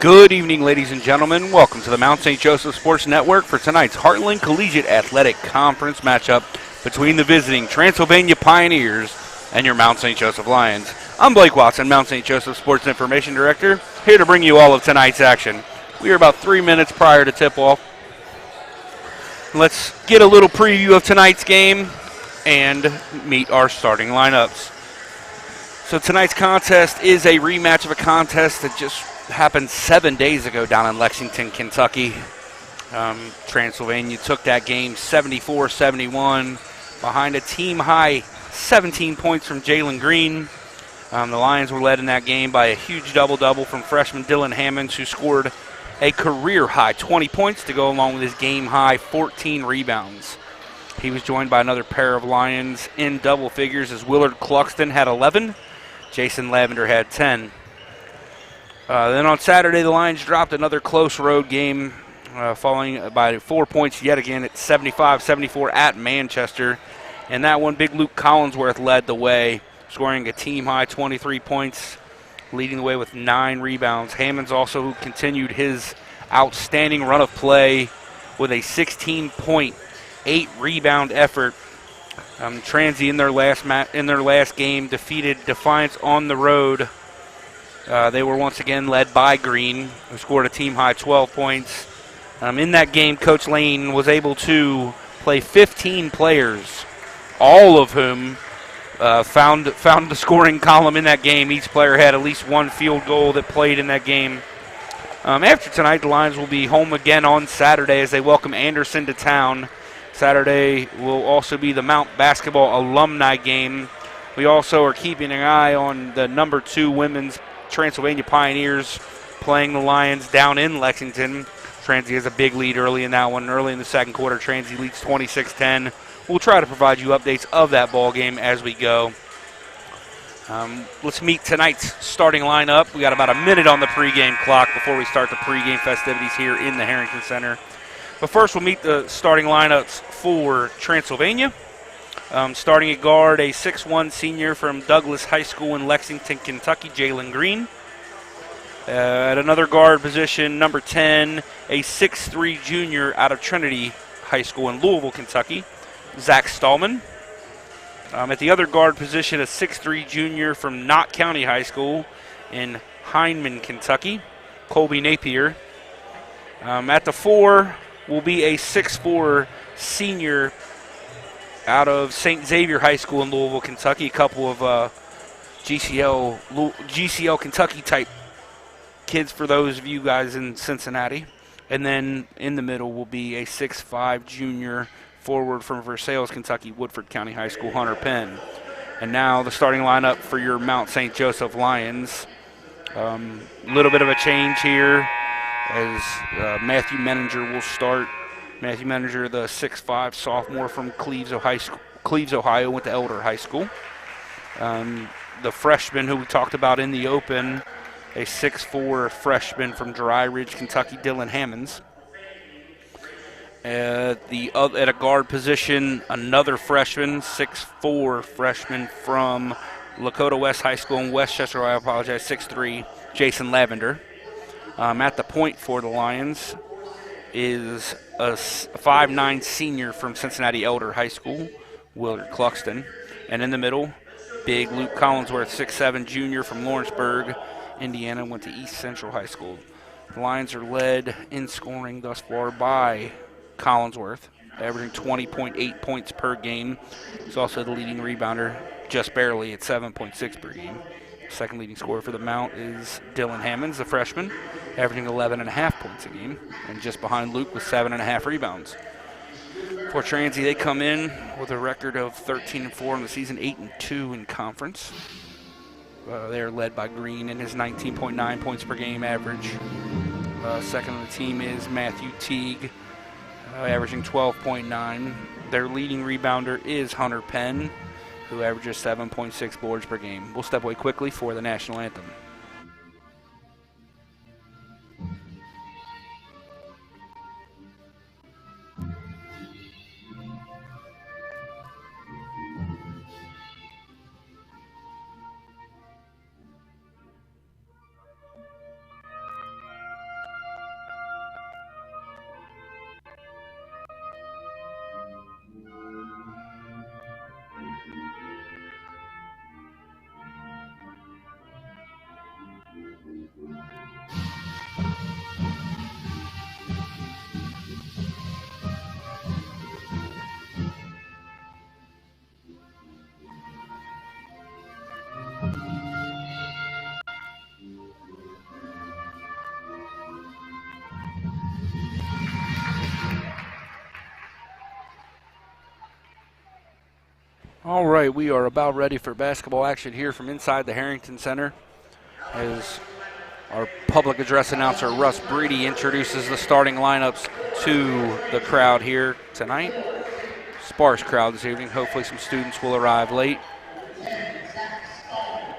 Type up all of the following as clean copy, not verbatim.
Good evening, ladies and gentlemen. Welcome to the Mount St. Joseph Sports Network for tonight's Heartland Collegiate Athletic Conference matchup between the visiting Transylvania Pioneers and your Mount St. Joseph Lions. I'm Blake Watson, Mount St. Joseph Sports Information Director, here to bring you all of tonight's action. We are about 3 minutes prior to tip-off. Let's get a little preview of tonight's game and meet our starting lineups. So tonight's contest is a rematch of a contest that just happened 7 days ago down in Lexington, Kentucky. Transylvania took that game 74-71 behind a team-high 17 points from Jalen Green. The Lions were led in that game by a huge double-double from freshman Dylan Hammonds, who scored a career-high 20 points to go along with his game-high 14 rebounds. He was joined by another pair of Lions in double figures as Willard Cluxton had 11, Jason Lavender had 10. Then on Saturday, the Lions dropped another close road game, falling by 4 points yet again at 75-74 at Manchester. And that one, big Luke Collinsworth led the way, scoring a team-high 23 points, leading the way with 9 rebounds. Hammonds also continued his outstanding run of play with a 16-point, 8-rebound effort. Transy in their last game defeated Defiance on the road. They were once again led by Green, who scored a team-high 12 points. In that game, Coach Lane was able to play 15 players, all of whom found the scoring column in that game. Each player had at least one field goal that played in that game. After tonight, the Lions will be home again on Saturday as they welcome Anderson to town. Saturday will also be the Mount basketball alumni game. We also are keeping an eye on the number 2 women's Transylvania Pioneers playing the Lions down in Lexington. Transy has a big lead early in that one. Early in the second quarter, Transy leads 26-10. We'll try to provide you updates of that ball game as we go. Let's meet tonight's starting lineup. We got about a minute on the pregame clock before we start the pregame festivities here in the Harrington Center. But first, we'll meet the starting lineups for Transylvania. Starting at guard, a 6'1 senior from Douglas High School in Lexington, Kentucky, Jalen Green. At another guard position, number 10, a 6'3 junior out of Trinity High School in Louisville, Kentucky, Zach Stallman. At the other guard position, a 6'3 junior from Knott County High School in Hindman, Kentucky, Colby Napier. At the 4 will be a 6'4 senior out of St. Xavier High School in Louisville, Kentucky. A couple of GCL Kentucky type kids for those of you guys in Cincinnati. And then in the middle will be a 6'5 junior forward from Versailles, Kentucky, Woodford County High School, Hunter Penn. And now the starting lineup for your Mount St. Joseph Lions. A little bit of a change here as Matthew Menninger will start. Matthew Menninger, the 6'5 sophomore from Cleves, Ohio, went to Elder High School. The freshman who we talked about in the open, a 6'4 freshman from Dry Ridge, Kentucky, Dylan Hammonds. At a guard position, another freshman, 6'4 freshman from Lakota West High School in Westchester, 6'3, Jason Lavender. At the point for the Lions is a 5'9 senior from Cincinnati Elder High School, Willard Cluxton. And in the middle, big Luke Collinsworth, 6'7 junior from Lawrenceburg, Indiana, went to East Central High School. The Lions are led in scoring thus far by Collinsworth, averaging 20.8 points per game. He's also the leading rebounder, just barely at 7.6 per game. Second leading scorer for the Mount is Dylan Hammonds, the freshman, averaging 11.5 points a game, and just behind Luke with 7.5 rebounds. For Transy, they come in with a record of 13-4 in the season, 8-2 in conference. They are led by Green in his 19.9 points per game average. Second on the team is Matthew Teague, averaging 12.9. Their leading rebounder is Hunter Penn, who averages 7.6 boards per game. We'll step away quickly for the national anthem. All right, we are about ready for basketball action here from inside the Harrington Center as our public address announcer, Russ Breedy, introduces the starting lineups to the crowd here tonight. Sparse crowd this evening. Hopefully some students will arrive late.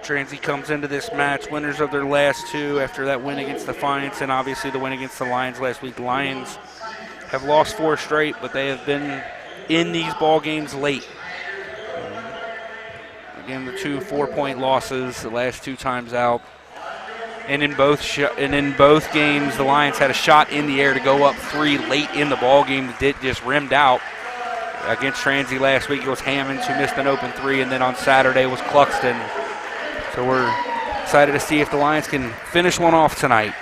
Transy comes into this match winners of their last two after that win against Defiance and obviously the win against the Lions last week. The Lions have lost 4 straight, but they have been in these ball games late. Again, the 2 4-point losses the last 2 times out. And in both games, the Lions had a shot in the air to go up 3 late in the ball game that just rimmed out. Against Transy last week, it was Hammonds who missed an open 3, and then on Saturday was Cluxton. So we're excited to see if the Lions can finish one off tonight.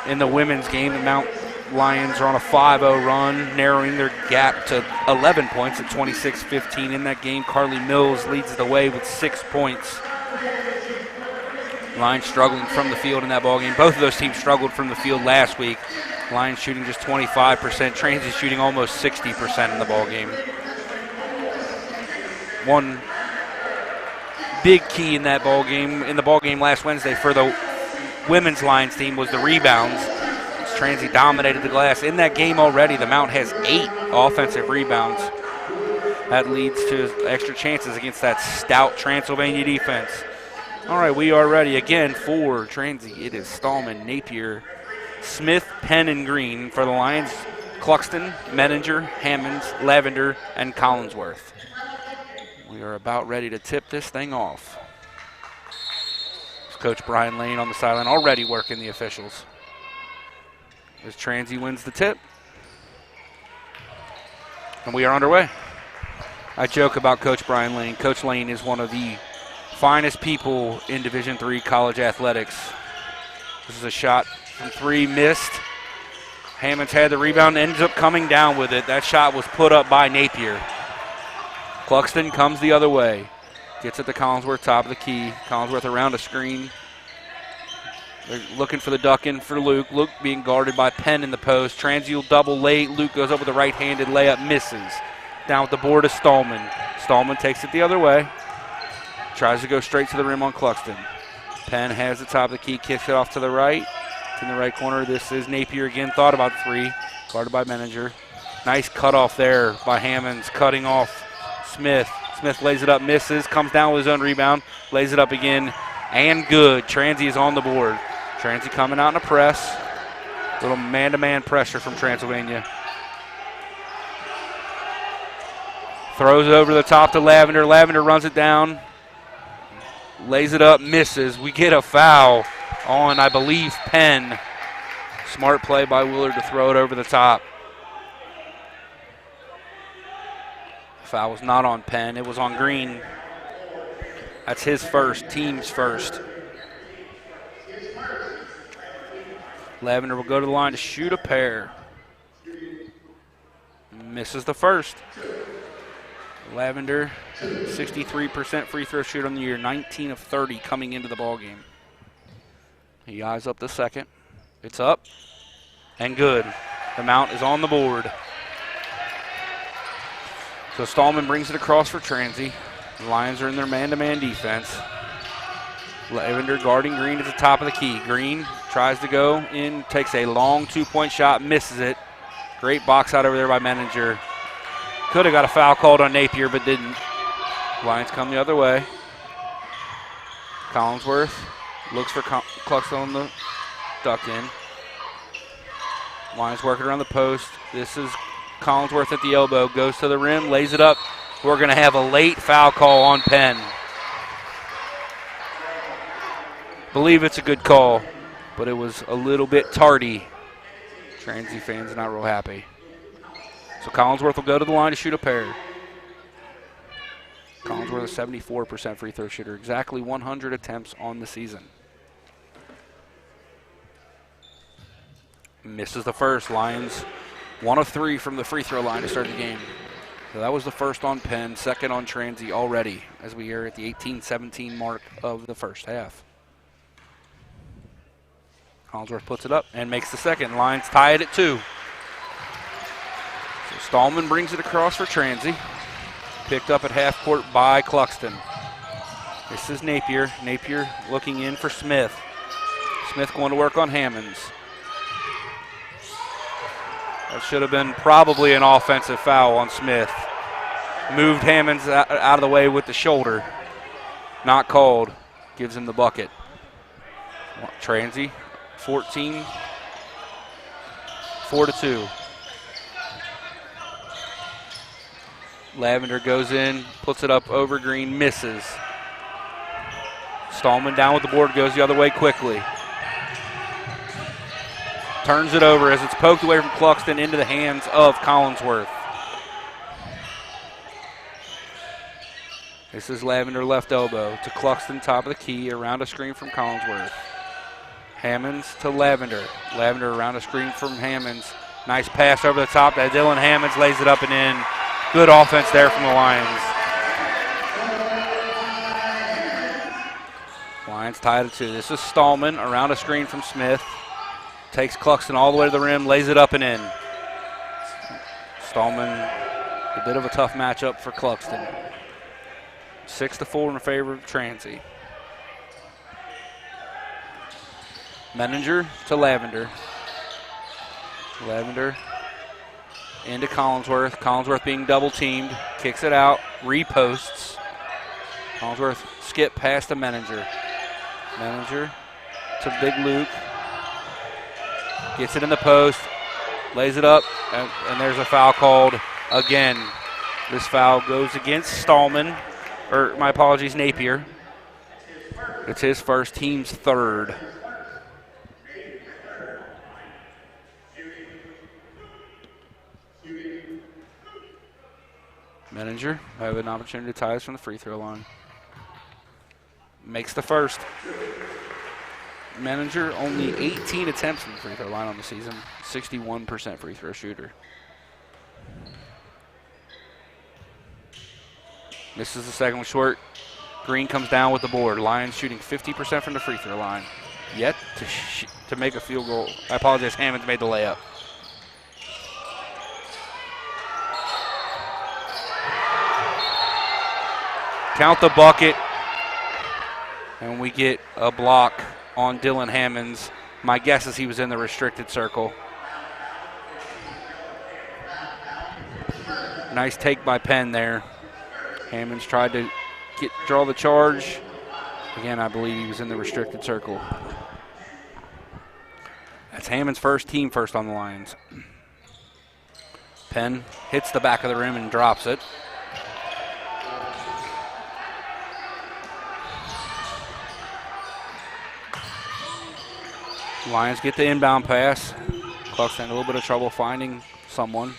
In the women's game, the Mount Lions are on a 5-0 run, narrowing their gap to 11 points at 26-15 in that game. Carly Mills leads the way with 6 points. Lions struggling from the field in that ballgame. Both of those teams struggled from the field last week. Lions shooting just 25%. Transy shooting almost 60% in the ballgame. One big key in that ballgame last Wednesday for the women's Lions team was the rebounds. Transy dominated the glass. In that game already, the Mount has 8 offensive rebounds. That leads to extra chances against that stout Transylvania defense. All right, we are ready again for Transy. It is Stallman, Napier, Smith, Penn, and Green. For the Lions, Cluxton, Menninger, Hammonds, Lavender, and Collinsworth. We are about ready to tip this thing off. It's Coach Brian Lane on the sideline already working the officials. As Transy wins the tip. And we are underway. I joke about Coach Brian Lane. Coach Lane is one of the finest people in Division III college athletics. This is a shot from 3, missed. Hammonds had the rebound, ends up coming down with it. That shot was put up by Napier. Cluxton comes the other way. Gets it to Collinsworth, top of the key. Collinsworth around a screen. They're looking for the duck in for Luke. Luke being guarded by Penn in the post. Transy will double late. Luke goes up with a right-handed layup, misses. Down with the board is Stallman. Stallman takes it the other way. Tries to go straight to the rim on Cluxton. Penn has the top of the key, kicks it off to the right. It's in the right corner. This is Napier again. Thought about 3. Guarded by Menninger. Nice cutoff there by Hammonds, cutting off Smith. Smith lays it up, misses, comes down with his own rebound, lays it up again, and good. Transy is on the board. Transy coming out in a press. Little man-to-man pressure from Transylvania. Throws it over the top to Lavender. Lavender runs it down. Lays it up, misses. We get a foul on, I believe, Penn. Smart play by Willard to throw it over the top. Foul was not on Penn. It was on Green. That's his first, team's first. Lavender will go to the line to shoot a pair. Misses the first. Lavender, 63% free throw shooter on the year, 19 of 30 coming into the ballgame. He eyes up the second. It's up and good. The Mount is on the board. So Stallman brings it across for Transy. The Lions are in their man-to-man defense. Lavender guarding Green at the top of the key. Green tries to go in, takes a long 2-point shot, misses it. Great box out over there by Menninger. Could have got a foul called on Napier, but didn't. Lions come the other way. Collinsworth looks for Cluxton on the duck in. Lions working around the post. This is Collinsworth at the elbow. Goes to the rim, lays it up. We're going to have a late foul call on Penn. Believe it's a good call, but it was a little bit tardy. Transy fans not real happy. So Collinsworth will go to the line to shoot a pair. Collinsworth a 74% free throw shooter, exactly 100 attempts on the season. Misses the first. Lions 1 of 3 from the free throw line to start the game. So that was the first on Penn, second on Transy already as we are at the 18-17 mark of the first half. Collinsworth puts it up and makes the second. Lions tie it at 2. So Stallman brings it across for Transy. Picked up at half court by Cluxton. This is Napier. Napier looking in for Smith. Smith going to work on Hammonds. That should have been probably an offensive foul on Smith. Moved Hammonds out of the way with the shoulder. Not called. Gives him the bucket. Transy, 14, 4-2. Lavender goes in, puts it up over Green, misses. Stallman down with the board, goes the other way quickly. Turns it over as it's poked away from Cluxton into the hands of Collinsworth. This is Lavender left elbow to Cluxton, top of the key, around a screen from Collinsworth. Hammonds to Lavender. Lavender around a screen from Hammonds. Nice pass over the top. That Dylan Hammonds lays it up and in. Good offense there from the Lions. Lions tied at 2. This is Stallman around a screen from Smith. Takes Cluxton all the way to the rim, lays it up and in. Stallman, a bit of a tough matchup for Cluxton. 6-4 in favor of Transy. Menninger to Lavender. Lavender into Collinsworth. Collinsworth being double teamed. Kicks it out. Reposts. Collinsworth skip past to Menninger. Menninger to Big Luke. Gets it in the post. Lays it up. And there's a foul called again. This foul goes against Stallman. Or my apologies, Napier. It's his first, team's third. Menninger have an opportunity to tie us from the free throw line. Makes the first. Menninger only 18 attempts from the free throw line on the season. 61% free throw shooter. Misses the second one short. Green comes down with the board. Lions shooting 50% from the free throw line. Yet to make a field goal. I apologize, Hammonds made the layup. Count the bucket. And we get a block on Dylan Hammonds. My guess is he was in the restricted circle. Nice take by Penn there. Hammonds tried to draw the charge. Again, I believe he was in the restricted circle. That's Hammonds' first, team first on the Lions. Penn hits the back of the rim and drops it. Lions get the inbound pass. Cluxton in a little bit of trouble finding someone.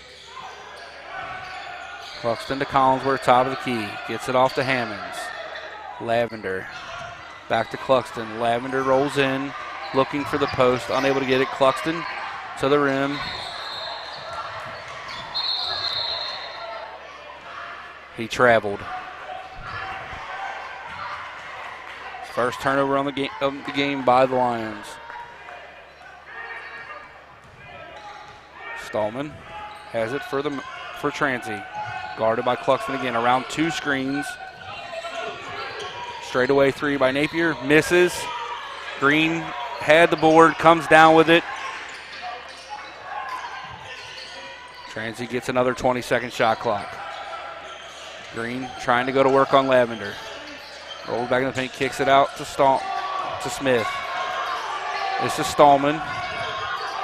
Cluxton to Collinsworth, top of the key. Gets it off to Hammonds. Lavender. Back to Cluxton. Lavender rolls in, looking for the post. Unable to get it. Cluxton to the rim. He traveled. First turnover on the game by the Lions. Stallman has it for Transy. Guarded by Cluxton again. Around two screens. Straightaway three by Napier. Misses. Green had the board. Comes down with it. Transy gets another 20-second shot clock. Green trying to go to work on Lavender. Rolls back in the paint. Kicks it out to Smith. This is Stallman.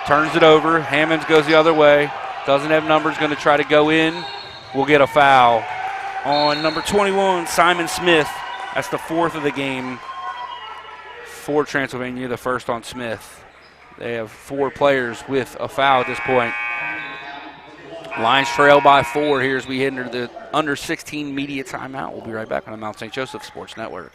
Turns it over. Hammonds goes the other way. Doesn't have numbers. Going to try to go in. We'll get a foul on number 21, Simon Smith. That's the fourth of the game for Transylvania, the first on Smith. They have 4 players with a foul at this point. Lions trail by 4 here as we head into the under 16 media timeout. We'll be right back on the Mount St. Joseph Sports Network.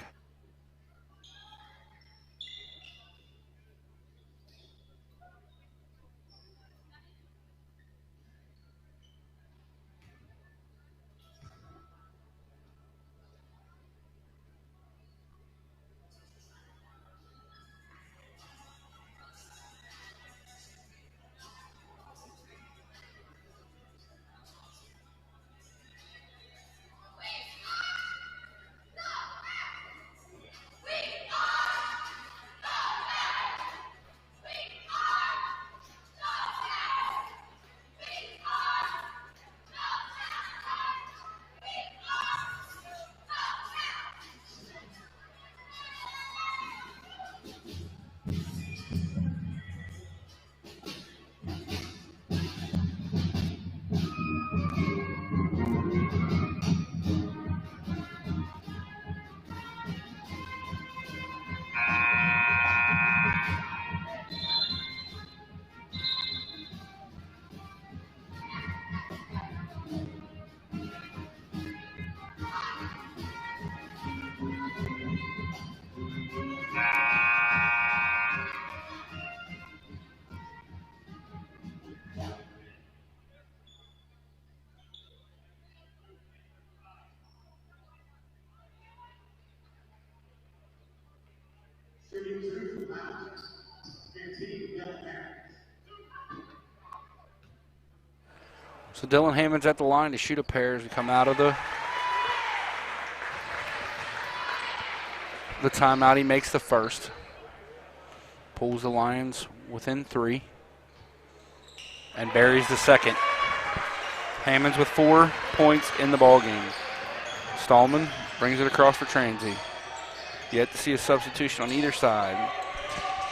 So Dylan Hammond's at the line to shoot a pair as we come out of the timeout. He makes the first. Pulls the Lions within 3. And buries the second. Hammond's with 4 points in the ballgame. Stallman brings it across for Transy. Yet to see a substitution on either side.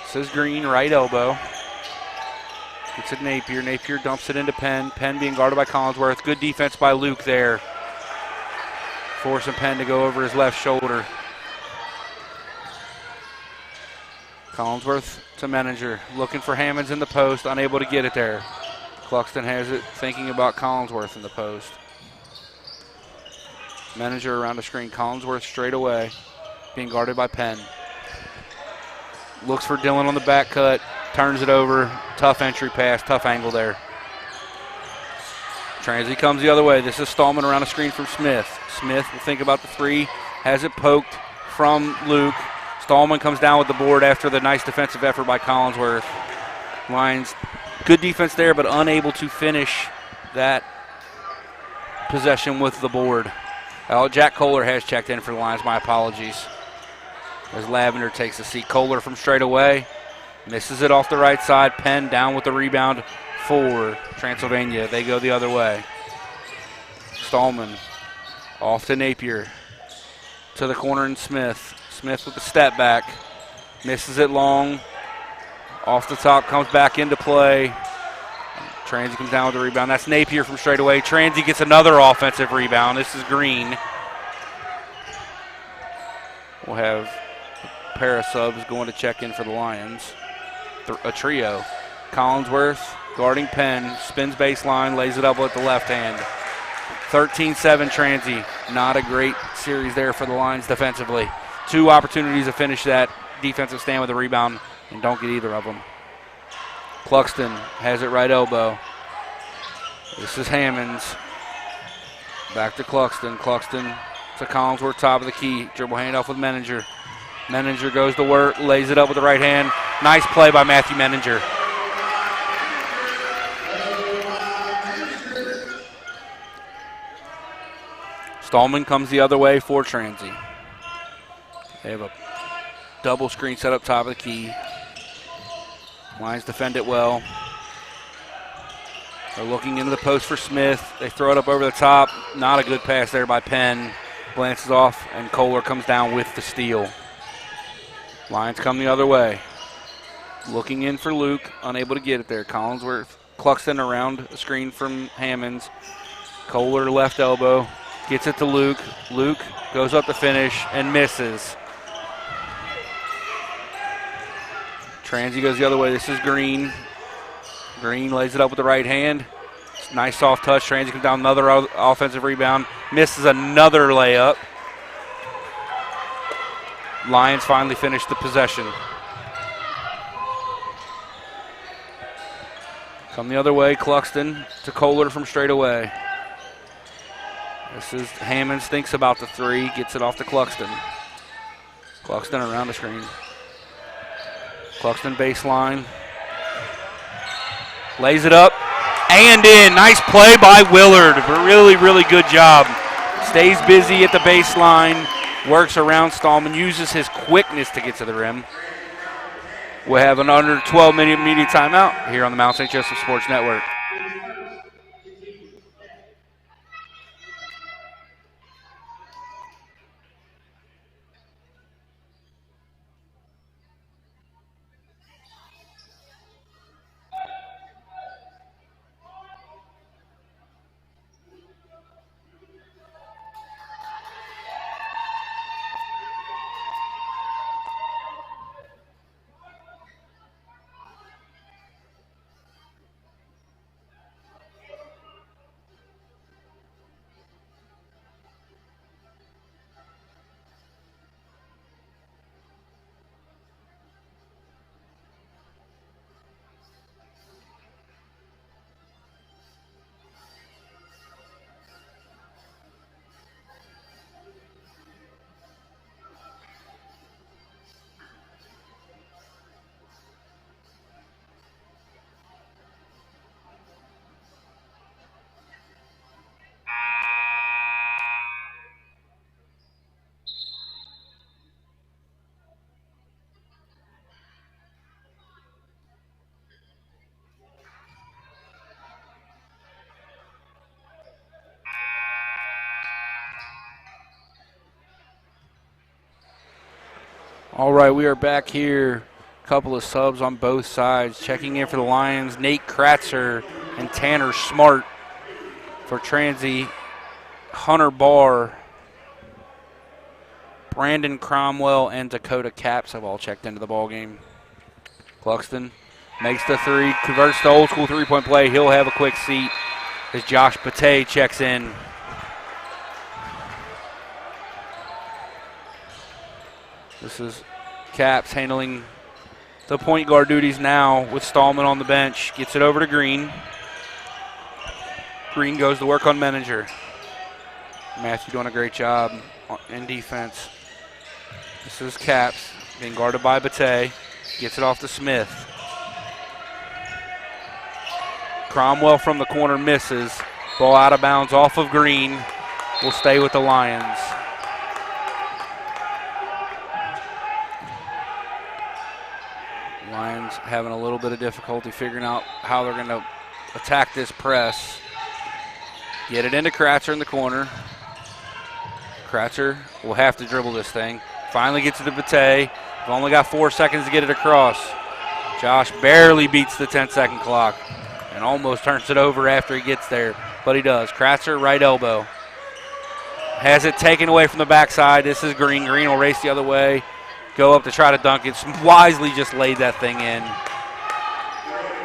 This is Green, right elbow. Gets it Napier. Napier dumps it into Penn. Penn being guarded by Collinsworth. Good defense by Luke there. Forcing Penn to go over his left shoulder. Collinsworth to Menninger. Looking for Hammonds in the post. Unable to get it there. Cluxton has it, thinking about Collinsworth in the post. Menninger around the screen. Collinsworth straight away. Being guarded by Penn. Looks for Dylan on the back cut. Turns it over. Tough entry pass. Tough angle there. Transy comes the other way. This is Stallman around the screen from Smith. Smith will think about the 3. Has it poked from Luke. Stallman comes down with the board after the nice defensive effort by Collinsworth. Lions, good defense there, but unable to finish that possession with the board. Jack Kohler has checked in for the Lions. My apologies. As Lavender takes a seat. Kohler from straight away. Misses it off the right side. Penn down with the rebound for Transylvania. They go the other way. Stallman off to Napier. To the corner and Smith. Smith with the step back. Misses it long. Off the top, comes back into play. Transy comes down with the rebound. That's Napier from straight away. Transy gets another offensive rebound. This is Green. We'll have a pair of subs going to check in for the Lions. A trio. Collinsworth guarding Penn. Spins baseline, lays it up with the left hand. 13-7 Transy. Not a great series there for the Lions defensively. 2 opportunities to finish that defensive stand with a rebound and don't get either of them. Cluxton has it right elbow. This is Hammonds. Back to Cluxton. Cluxton to Collinsworth, top of the key. Dribble handoff with Menninger. Menninger goes to work, lays it up with the right hand. Nice play by Matthew Menninger. Stallman comes the other way for Transy. They have a double screen set up top of the key. Lions defend it well. They're looking into the post for Smith. They throw it up over the top. Not a good pass there by Penn. Glances off, and Kohler comes down with the steal. Lions come the other way. Looking in for Luke. Unable to get it there. Collinsworth. Cluxton around a screen from Hammonds. Kohler left elbow. Gets it to Luke. Luke goes up to finish and misses. Transy goes the other way. This is Green. Green lays it up with the right hand. Nice soft touch. Transy comes down, another offensive rebound. Misses another layup. Lions finally finish the possession. Come the other way. Cluxton to Kohler from straight away. This is Hammonds, thinks about the 3. Gets it off to Cluxton. Cluxton around the screen. Cluxton baseline. Lays it up and in. Nice play by Willard. Really, really good job. Stays busy at the baseline. Works around Stallman. Uses his quickness to get to the rim. We'll have an under 12-minute media timeout here on the Mount St. Joseph Sports Network. All right, we are back here. A couple of subs on both sides. Checking in for the Lions, Nate Kratzer and Tanner Smart. For Transy, Hunter Barr, Brandon Cromwell, and Dakota Caps have all checked into the ballgame. Cluxton makes the three, converts to old school three-point play. He'll have a quick seat as Josh Pate checks in. This is Caps handling the point guard duties now with Stallman on the bench. Gets it over to Green. Green goes to work on Menninger. Matthew doing a great job in defense. This is Caps being guarded by Bate. Gets it off to Smith. Cromwell from the corner misses. Ball out of bounds off of Green. Will stay with the Lions. Lions having a little bit of difficulty figuring out how they're going to attack this press. Get it into Kratzer in the corner. Kratzer will have to dribble this thing. Finally gets it to Bate. We've only got 4 seconds to get it across. Josh barely beats the 10-second clock and almost turns it over after he gets there, but he does. Kratzer, right elbow. Has it taken away from the backside. This is Green. Green will race the other way. Go up to try to dunk it. Wisely just laid that thing in.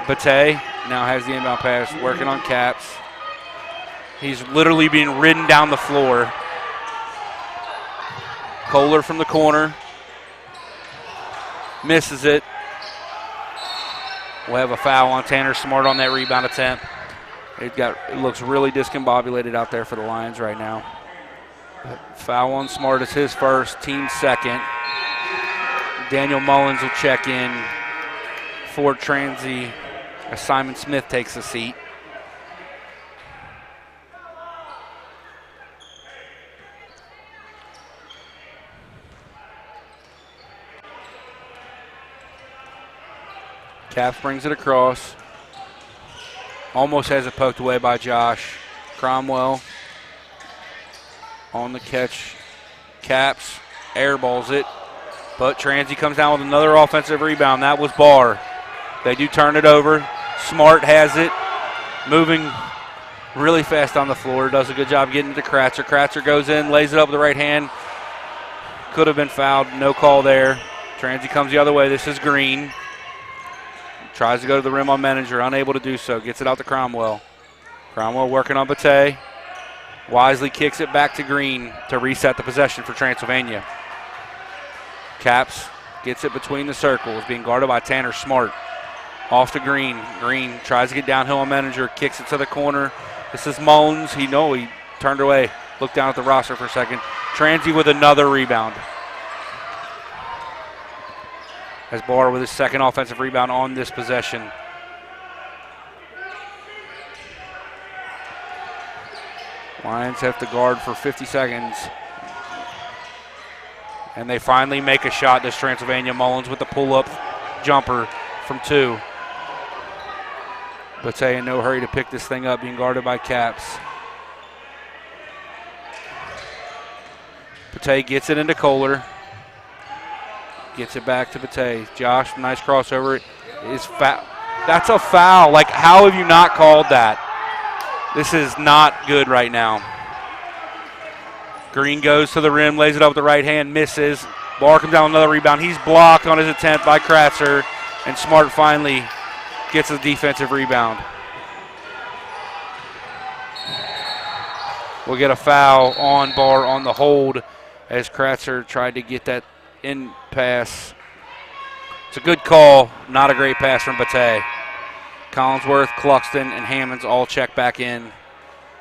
Bate now has the inbound pass, working on Caps. He's literally being ridden down the floor. Kohler from the corner. Misses it. We'll have a foul on Tanner Smart on that rebound attempt. It looks really discombobulated out there for the Lions right now. Foul on Smart is his first, team second. Daniel Mullins will check in for Transy as Simon Smith takes a seat. Caps brings it across. Almost has it poked away by Josh. Cromwell on the catch. Caps airballs it. But Transy comes down with another offensive rebound. That was Barr. They do turn it over. Smart has it. Moving really fast on the floor. Does a good job getting to Kratzer. Kratzer goes in, lays it up with the right hand. Could have been fouled. No call there. Transy comes the other way. This is Green. Tries to go to the rim on Menninger. Unable to do so. Gets it out to Cromwell. Cromwell working on Bate. Wisely kicks it back to Green to reset the possession for Transylvania. Caps gets it between the circles, being guarded by Tanner Smart. Off to Green. Green tries to get downhill on Menninger, kicks it to the corner. This is Mullins. He turned away. Looked down at the roster for a second. Transy with another rebound. As Barr with his second offensive rebound on this possession. Lions have to guard for 50 seconds. And they finally make a shot. This Transylvania. Mullins with the pull-up jumper from 2. Bate in no hurry to pick this thing up, being guarded by Caps. Bate gets it into Kohler. Gets it back to Bate. Josh, nice crossover. That's a foul. Like, how have you not called that? This is not good right now. Green goes to the rim, lays it up with the right hand, misses. Barr comes down with another rebound. He's blocked on his attempt by Kratzer, and Smart finally gets a defensive rebound. We'll get a foul on Barr on the hold as Kratzer tried to get that in pass. It's a good call, not a great pass from Bate. Collinsworth, Cluxton, and Hammonds all check back in.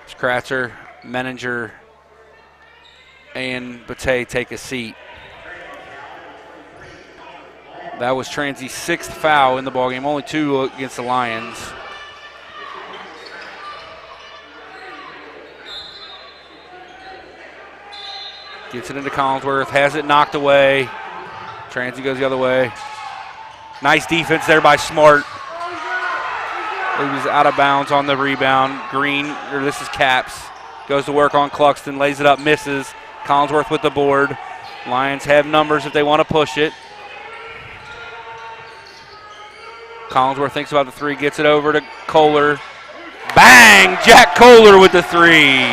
It's Kratzer, Menninger, and Bate take a seat. That was Transy's 6th foul in the ballgame, only 2 against the Lions. Gets it into Collinsworth, has it knocked away. Transy goes the other way. Nice defense there by Smart. He was out of bounds on the rebound. This is Caps. Goes to work on Cluxton, lays it up, misses. Collinsworth with the board. Lions have numbers if they want to push it. Collinsworth thinks about the three, gets it over to Kohler. Bang! Jack Kohler with the three.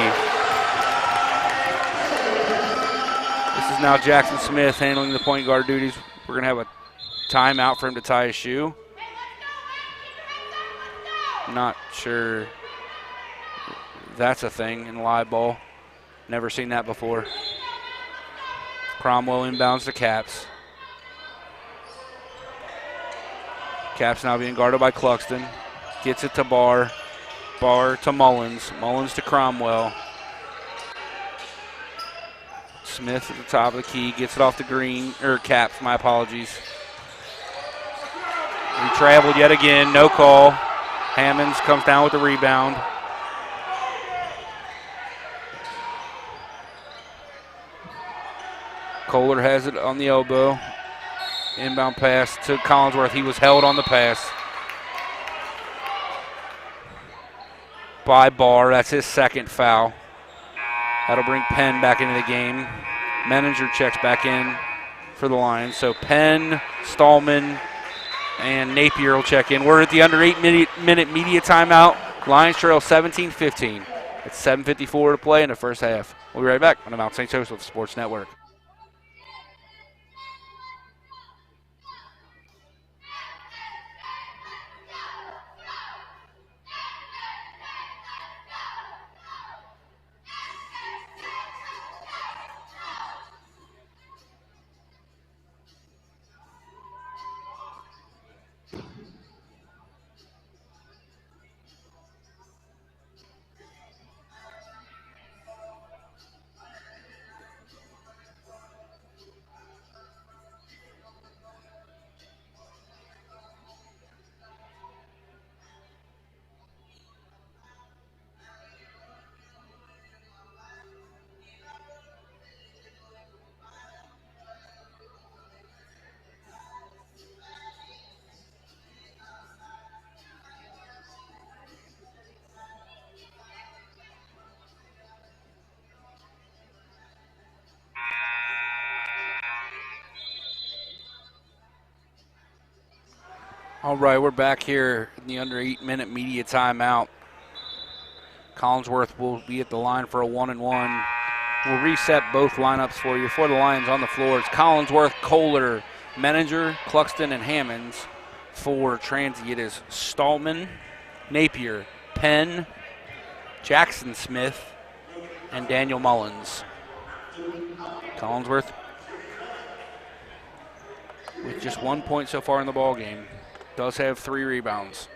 This is now Jackson Smith handling the point guard duties. We're going to have a timeout for him to tie his shoe. Not sure that's a thing in live ball. Never seen that before. Cromwell inbounds to Caps. Caps now being guarded by Cluxton. Gets it to Barr. Barr to Mullins. Mullins to Cromwell. Smith at the top of the key. Gets it off the green. Caps, my apologies. He traveled yet again. No call. Hammonds comes down with the rebound. Kohler has it on the elbow. Inbound pass to Collinsworth. He was held on the pass by Barr. That's his second foul. That'll bring Penn back into the game. Menninger checks back in for the Lions. So Penn, Stallman, and Napier will check in. We're at the under 8-minute media timeout. Lions trail 17-15. It's 7:54 to play in the first half. We'll be right back on the Mount St. Joseph Sports Network. All right, we're back here in the under 8-minute media timeout. Collinsworth will be at the line for a 1-and-1. We'll reset both lineups for you. For the Lions on the floor, it's Collinsworth, Kohler, Menninger, Cluxton, and Hammonds. For Transy, it is Stallman, Napier, Penn, Jackson Smith, and Daniel Mullins. Collinsworth with just 1 point so far in the ball game. Does have 3 rebounds.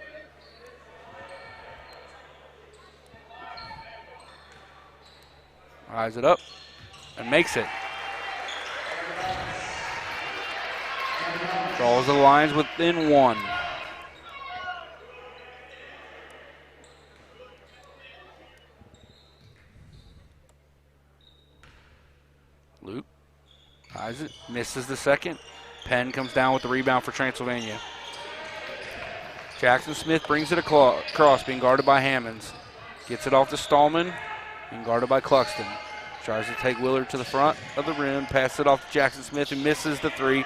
Eyes it up and makes it. Draws the Lions within 1. Luke eyes it, misses the second. Penn comes down with the rebound for Transylvania. Jackson Smith brings it across, being guarded by Hammonds. Gets it off to Stallman, being guarded by Cluxton. Tries to take Willard to the front of the rim, passes it off to Jackson Smith, who misses the 3.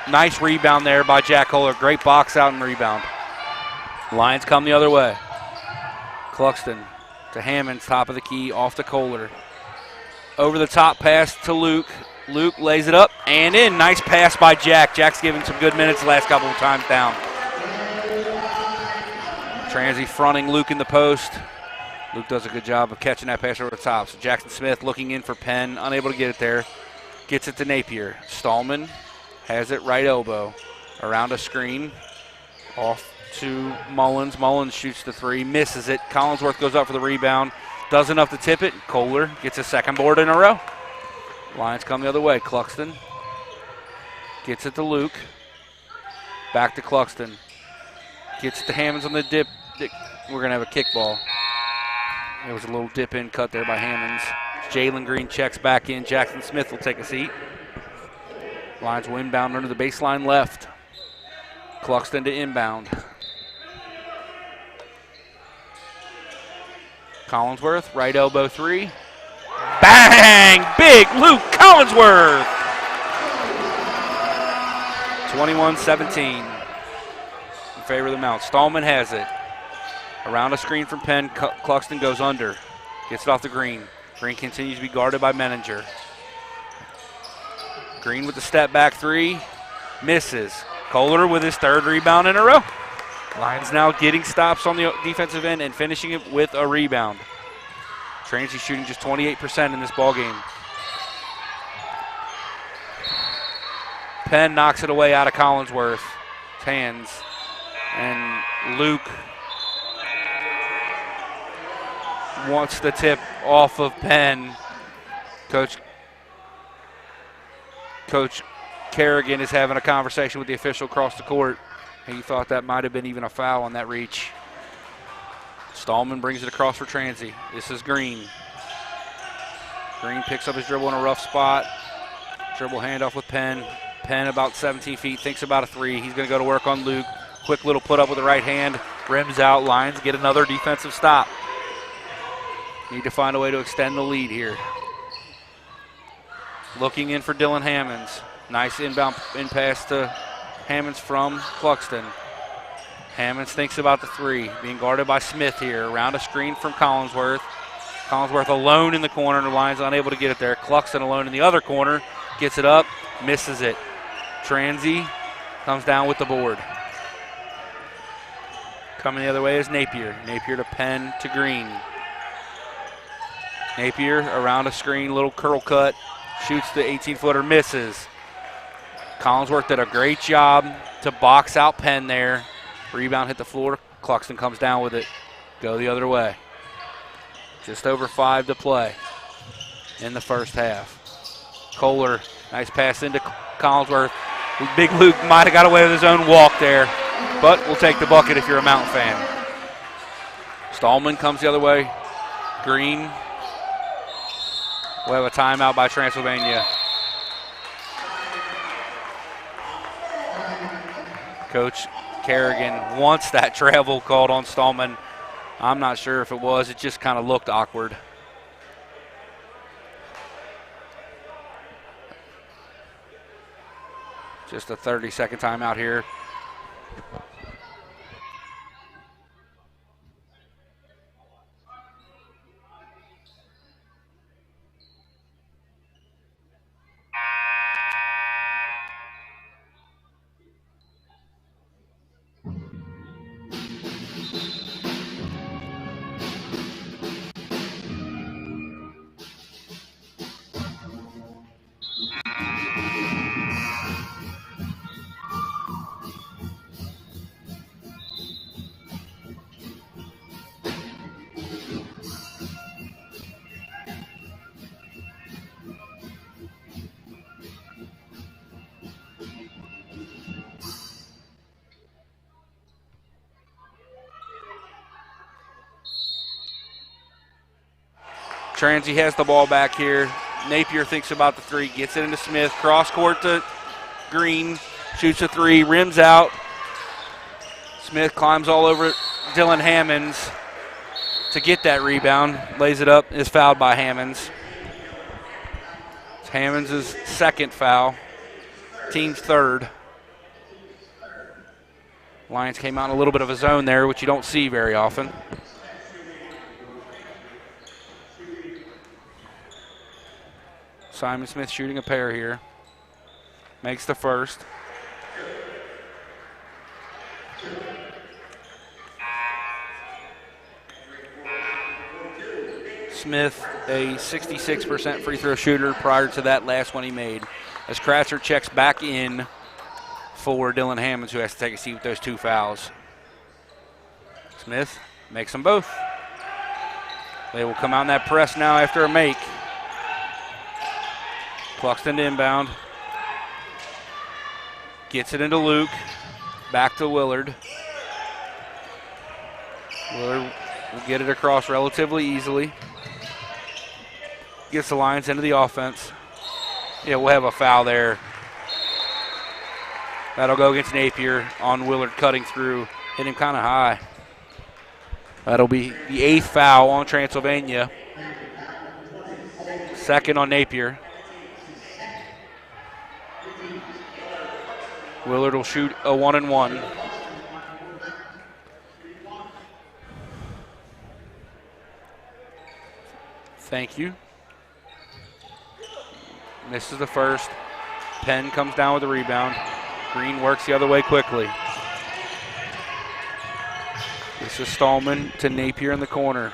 Nice rebound there by Jack Kohler. Great box out and rebound. Lions come the other way. Cluxton to Hammonds, top of the key, off to Kohler. Over the top pass to Luke. Luke lays it up and in. Nice pass by Jack. Jack's giving some good minutes the last couple of times down. Transy fronting Luke in the post. Luke does a good job of catching that pass over the top. So Jackson Smith looking in for Penn, unable to get it there. Gets it to Napier. Stallman has it right elbow. Around a screen. Off to Mullins. Mullins shoots the 3, misses it. Collinsworth goes up for the rebound. Does enough to tip it. Kohler gets a second board in a row. Lions come the other way. Cluxton gets it to Luke. Back to Cluxton. Gets it to Hammonds on the dip. We're going to have a kickball. There was a little dip-in cut there by Hammonds. Jalen Green checks back in. Jackson Smith will take a seat. Lions will inbound under the baseline left. Cluxton to inbound. Collinsworth, right elbow 3. Bang! Big Luke Collinsworth 21-17 in favor of the Mounts. Stallman has it. Around a screen from Penn, Cluxton goes under. Gets it off the Green. Green continues to be guarded by Menninger. Green with the step back three. Misses. Kohler with his third rebound in a row. Lions now getting stops on the defensive end and finishing it with a rebound. Transy shooting just 28% in this ball game. Penn knocks it away out of Collinsworth's hands. And Luke wants the tip off of Penn. Coach Kerrigan is having a conversation with the official across the court. He thought that might have been even a foul on that reach. Stallman brings it across for Transy. This is Green. Green picks up his dribble in a rough spot. Dribble handoff with Penn. Penn about 17 feet, thinks about a three. He's going to go to work on Luke. Quick little put up with the right hand. Rims out. Lions get another defensive stop. Need to find a way to extend the lead here. Looking in for Dylan Hammonds. Nice inbound in pass to Hammonds from Cluxton. Hammonds thinks about the three. Being guarded by Smith here. Around a screen from Collinsworth. Collinsworth alone in the corner, and the Lions unable to get it there. Cluxton alone in the other corner. Gets it up. Misses it. Transy comes down with the board. Coming the other way is Napier. Napier to Penn to Green. Napier around a screen, little curl cut. Shoots the 18-footer, misses. Collinsworth did a great job to box out Penn there. Rebound hit the floor. Cluxton comes down with it. Go the other way. Just over 5 to play in the first half. Kohler, nice pass into Collinsworth. Big Luke might have got away with his own walk there, but we'll take the bucket if you're a Mountain fan. Stallman comes the other way. Green. We'll have a timeout by Transylvania. Coach Kerrigan wants that travel called on Stallman. I'm not sure if it was. It just kind of looked awkward. Just a 30-second timeout here. Transy has the ball back here. Napier thinks about the three, gets it into Smith. Cross court to Green, shoots a three, rims out. Smith climbs all over Dylan Hammonds to get that rebound. Lays it up, is fouled by Hammonds. It's Hammonds' second foul, team's third. Lions came out in a little bit of a zone there, which you don't see very often. Simon Smith shooting a pair here. Makes the first. Smith, a 66% free throw shooter prior to that last one he made. As Kratzer checks back in for Dylan Hammonds, who has to take a seat with those two fouls. Smith makes them both. They will come out in that press now after a make. Cluxton to inbound. Gets it into Luke. Back to Willard. Willard will get it across relatively easily. Gets the Lions into the offense. Yeah, we'll have a foul there. That'll go against Napier on Willard cutting through. Hit him kind of high. That'll be the 8th foul on Transylvania. Second on Napier. Willard will shoot a 1-and-1. Thank you. Misses the first. Penn comes down with the rebound. Green works the other way quickly. This is Stallman to Napier in the corner.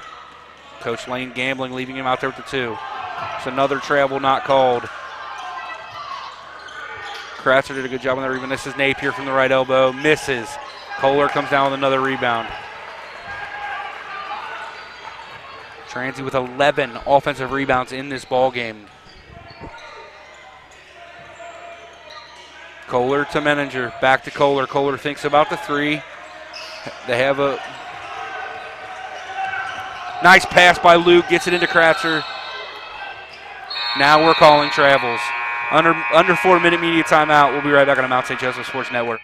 Coach Lane gambling, leaving him out there with the 2. It's another travel not called. Kratzer did a good job on the rebound. This is Napier from the right elbow. Misses. Kohler comes down with another rebound. Transy with 11 offensive rebounds in this ball game. Kohler to Menninger. Back to Kohler. Kohler thinks about the 3. They have a nice pass by Luke. Gets it into Kratzer. Now we're calling travels. Under 4-minute media timeout. We'll be right back on the Mount St. Joseph Sports Network.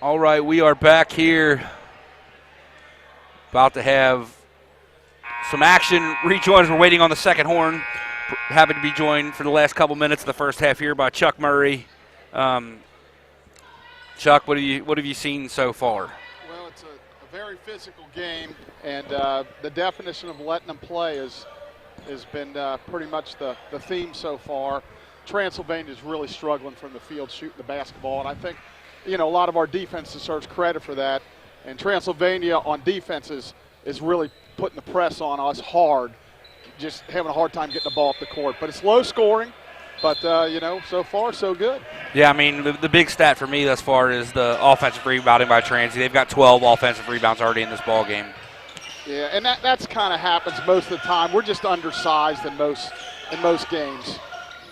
All right, we are back here. About to have some action. Rejoins. We're waiting on the second horn. Happy to be joined for the last couple minutes of the first half here by Chuck Murray. Chuck, what have you seen so far? Well, it's a very physical game, and the definition of letting them play has been pretty much the theme so far. Transylvania is really struggling from the field shooting the basketball, and I think a lot of our defense deserves credit for that. And Transylvania on defense is really putting the press on us hard, just having a hard time getting the ball off the court. But it's low scoring, but, so far so good. Yeah, I mean, the big stat for me thus far is the offensive rebounding by Transy. They've got 12 offensive rebounds already in this ball game. Yeah, and that's kind of happens most of the time. We're just undersized in most games.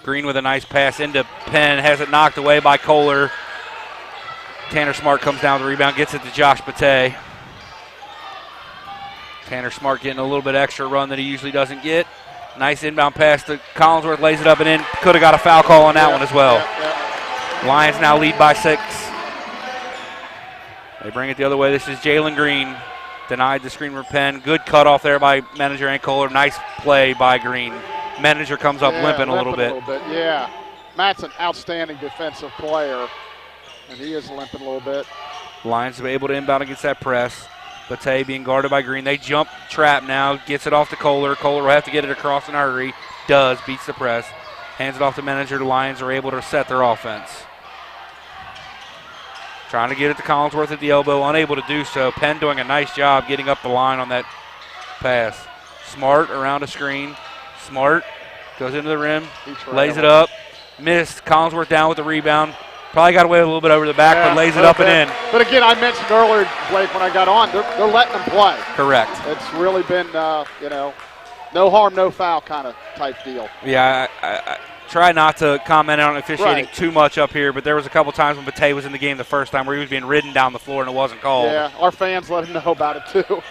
Green with a nice pass into Penn, has it knocked away by Kohler. Tanner Smart comes down with the rebound, gets it to Josh Batey. Tanner Smart getting a little bit extra run that he usually doesn't get. Nice inbound pass to Collinsworth, lays it up and in. Could have got a foul call on that one as well. Lions now lead by 6. They bring it the other way. This is Jalen Green. Denied the screen for Penn. Good cutoff there by Menninger and Kohler. Nice play by Green. Menninger comes up limping a little bit. Yeah. Matt's an outstanding defensive player, and he is limping a little bit. Lions are able to inbound against that press. Batey being guarded by Green. They jump trap now. Gets it off to Kohler. Kohler will have to get it across in a hurry. Does. Beats the press. Hands it off to Menninger. The Lions are able to set their offense. Trying to get it to Collinsworth at the elbow. Unable to do so. Penn doing a nice job getting up the line on that pass. Smart around a screen. Smart goes into the rim. Lays it up. Missed. Collinsworth down with the rebound. Probably got away a little bit over the back, but lays it up and in. But again, I mentioned earlier, Blake, when I got on, they're letting them play. Correct. It's really been, no harm, no foul kind of type deal. Yeah, I try not to comment on officiating too much up here, but there was a couple times when Batey was in the game the first time where he was being ridden down the floor and it wasn't called. Yeah, our fans let him know about it too.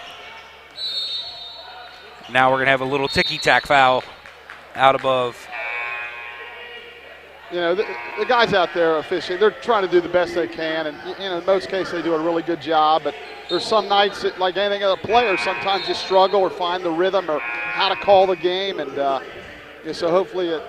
Now we're going to have a little ticky-tack foul out above. The guys out there officiating, they're trying to do the best they can, and in most cases they do a really good job. But there's some nights, that, like anything other player, sometimes you struggle or find the rhythm or how to call the game, and so hopefully it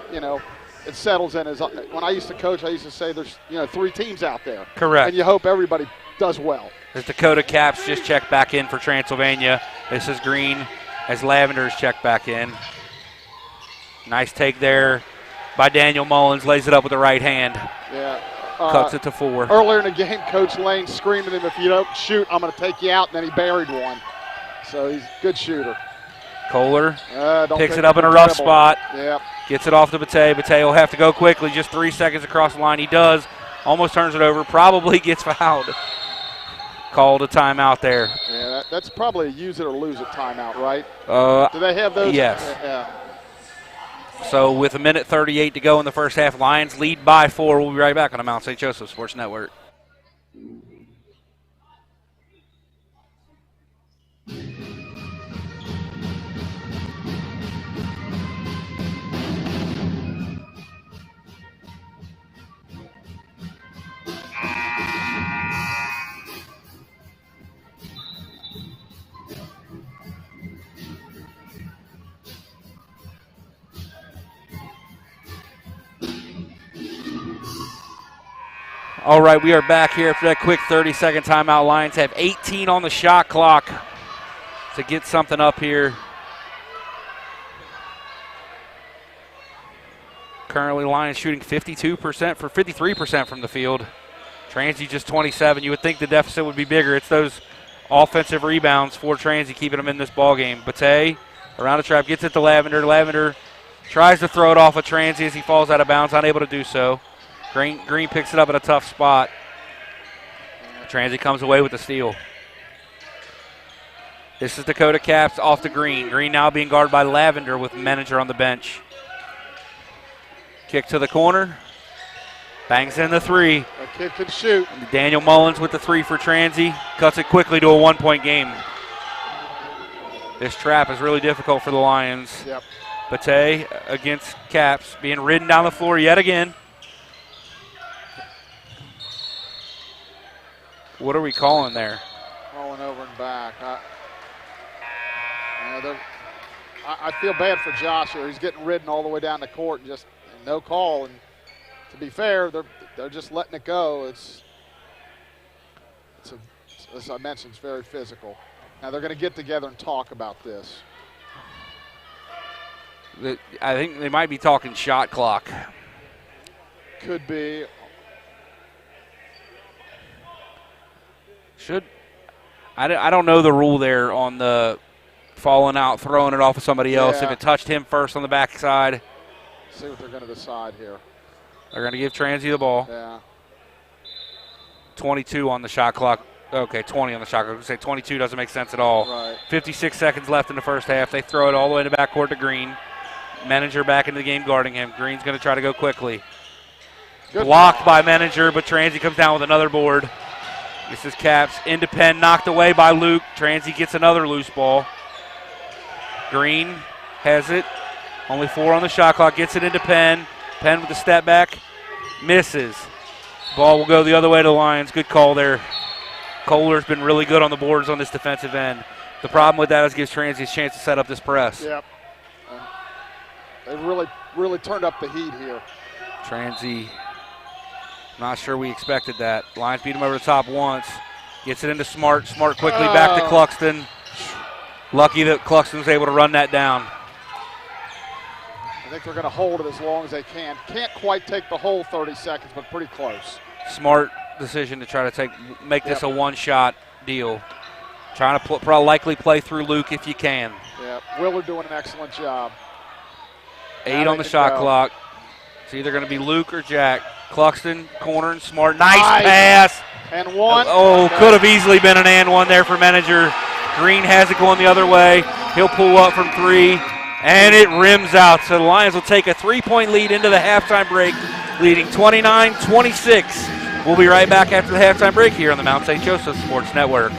settles in. When I used to coach, I used to say there's 3 teams out there. Correct. And you hope everybody does well. As Dakota Caps just checked back in for Transylvania. This is Green as Lavender's checked back in. Nice take there by Daniel Mullins. Lays it up with the right hand. Yeah. Cuts it to 4. Earlier in the game, Coach Lane screaming at him, if you don't shoot, I'm going to take you out, and then he buried one. So he's a good shooter. Kohler Don't picks take it up in a the rough dribble. spot. Yep. Gets it off to Bate. Bate will have to go quickly. Just 3 seconds across the line. He does. Almost turns it over. Probably gets fouled. Called a timeout there. Yeah, that's probably a use it or lose it timeout, right? Do they have those? Yes. Yeah. So with 1:38 to go in the first half, Lions lead by 4. We'll be right back on the Mount St. Joseph Sports Network. All right, we are back here after that quick 30-second timeout. Lions have 18 on the shot clock to get something up here. Currently, Lions shooting 53% from the field. Transy just 27. You would think the deficit would be bigger. It's those offensive rebounds for Transy keeping them in this ball game. Bate around the trap, gets it to Lavender. Lavender tries to throw it off of Transy as he falls out of bounds, unable to do so. Green picks it up at a tough spot. Transy comes away with the steal. This is Dakota Caps off to Green. Green now being guarded by Lavender with Manager on the bench. Kick to the corner. Bangs in the 3. That kid can shoot. Daniel Mullins with the 3 for Transy. Cuts it quickly to a 1-point game. This trap is really difficult for the Lions. Yep. Bate against Caps, being ridden down the floor yet again. What are we calling there? Rolling over and back. I feel bad for Josh here. He's getting ridden all the way down the court and just no call. And to be fair, they're just letting it go. It's as I mentioned, it's very physical. Now they're going to get together and talk about this. I think they might be talking shot clock. Could be. I don't know the rule there on the falling out, throwing it off of somebody else. If it touched him first on the backside. See what they're going to decide here. They're going to give Transy the ball. Yeah. 22 on the shot clock. Okay, 20 on the shot clock. I was going to say 22 doesn't make sense at all. Right. 56 seconds left in the first half. They throw it all the way to the backcourt to Green. Manager back into the game guarding him. Green's going to try to go quickly. Good Blocked ball. by Manager, but Transy comes down with another board. This is Caps. Independent knocked away by Luke. Transy gets another loose ball. Green has it. Only 4 on the shot clock. Gets it into Penn. Penn with the step back. Misses. Ball will go the other way to the Lions. Good call there. Kohler's been really good on the boards on this defensive end. The problem with that is it gives Transy a chance to set up this press. Yep. They really turned up the heat here. Transy, not sure we expected that. Lions beat him over the top once. Gets it into Smart. Smart quickly back to Cluxton. Lucky that Cluxton's able to run that down. I think they're going to hold it as long as they can. Can't quite take the whole 30 seconds, but pretty close. Smart decision to try to make this a one-shot deal. Trying to likely play through Luke if you can. Yeah, Willard doing an excellent job. 8 on the shot clock. It's either going to be Luke or Jack. Cluxton, corner and Smart. Nice pass. And one. Oh, could have easily been an and one there for Manager. Green has it going the other way. He'll pull up from 3, and it rims out. So the Lions will take a 3-point lead into the halftime break, leading 29-26. We'll be right back after the halftime break here on the Mount St. Joseph Sports Network.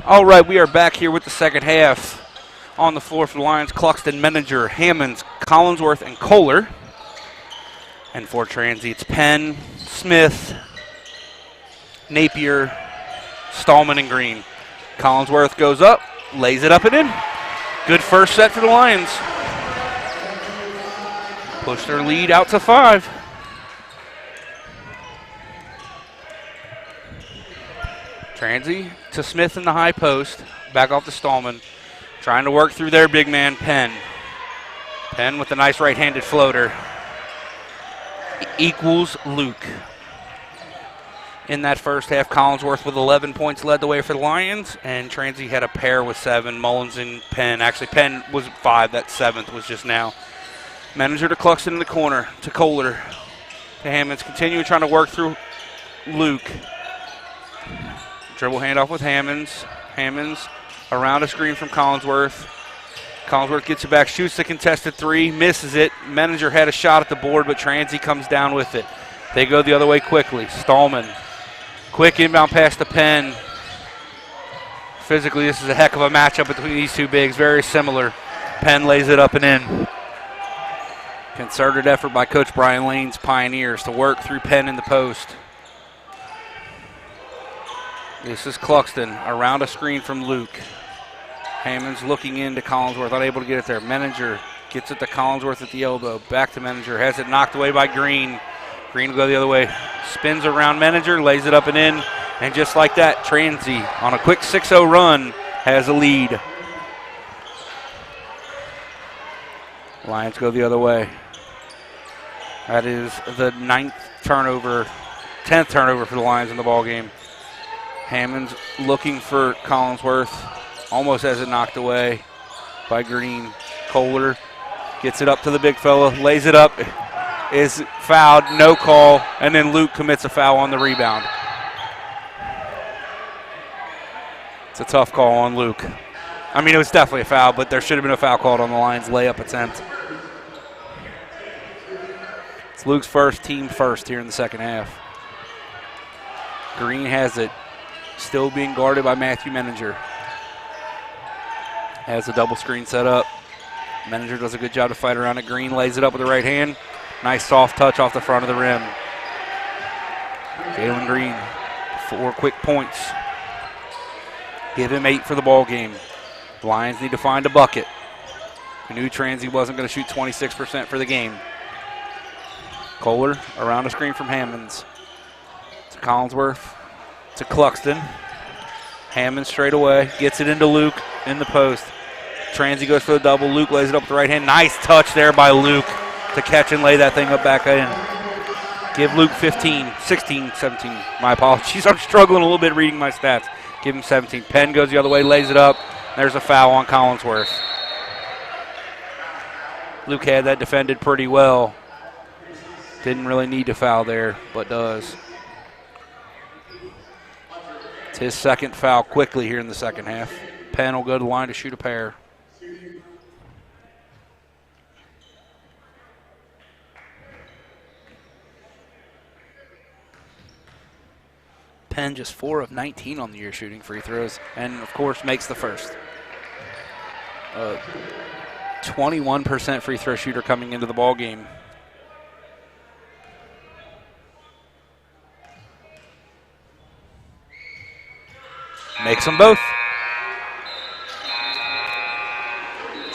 All right, we are back here with the second half. On the floor for the Lions, Cluxton, Menninger, Hammonds, Collinsworth, and Kohler. And for Transy, it's Penn, Smith, Napier, Stallman, and Green. Collinsworth goes up, lays it up and in. Good first set for the Lions. Push their lead out to 5. Transy to Smith in the high post. Back off to Stallman. Trying to work through their big man, Penn. Penn with a nice right-handed floater. Equals Luke. In that first half, Collinsworth with 11 points led the way for the Lions, and Transy had a pair with 7. Mullins and Penn. Actually, Penn was 5. That 7th was just now. Menninger to Cluxton in the corner. To Kohler. To Hammonds. Continue trying to work through Luke. Dribble handoff with Hammonds. Hammonds around a screen from Collinsworth. Collinsworth gets it back, shoots the contested 3, misses it. Menninger had a shot at the board, but Transy comes down with it. They go the other way quickly. Stallman. Quick inbound pass to Penn. Physically, this is a heck of a matchup between these two bigs, very similar. Penn lays it up and in. Concerted effort by Coach Brian Lane's Pioneers to work through Penn in the post. This is Cluxton around a screen from Luke. Hammonds looking into Collinsworth, unable to get it there. Menninger gets it to Collinsworth at the elbow. Back to Menninger, has it knocked away by Green. Green will go the other way. Spins around Menninger, lays it up and in. And just like that, Transy on a quick 6-0 run has a lead. Lions go the other way. That is the 10th turnover for the Lions in the ballgame. Hammonds looking for Collinsworth. Almost has it knocked away by Green. Kohler gets it up to the big fella, lays it up, is fouled, no call, and then Luke commits a foul on the rebound. It's a tough call on Luke. I mean, it was definitely a foul, but there should have been a foul called on the Lions' layup attempt. It's Luke's first, team first here in the second half. Green has it, still being guarded by Matthew Menninger. Has a double screen set up. Menninger does a good job to fight around it. Green lays it up with the right hand. Nice soft touch off the front of the rim. Jalen Green, 4 quick points. Give him 8 for the ball game. Lions need to find a bucket. We knew Transy wasn't going to shoot 26% for the game. Kohler around a screen from Hammonds. To Collinsworth. To Cluxton. Hammonds straight away. Gets it into Luke in the post. Transy goes for the double. Luke lays it up with the right hand. Nice touch there by Luke to catch and lay that thing up back in. Give Luke 17. My apologies. I'm struggling a little bit reading my stats. Give him 17. Penn goes the other way, lays it up. There's a foul on Collinsworth. Luke had that defended pretty well. Didn't really need to foul there, but does. It's his second foul quickly here in the second half. Penn will go to the line to shoot a pair. Penn just 4 of 19 on the year shooting free throws, and of course makes the first. 21% free throw shooter coming into the ball game. Makes them both.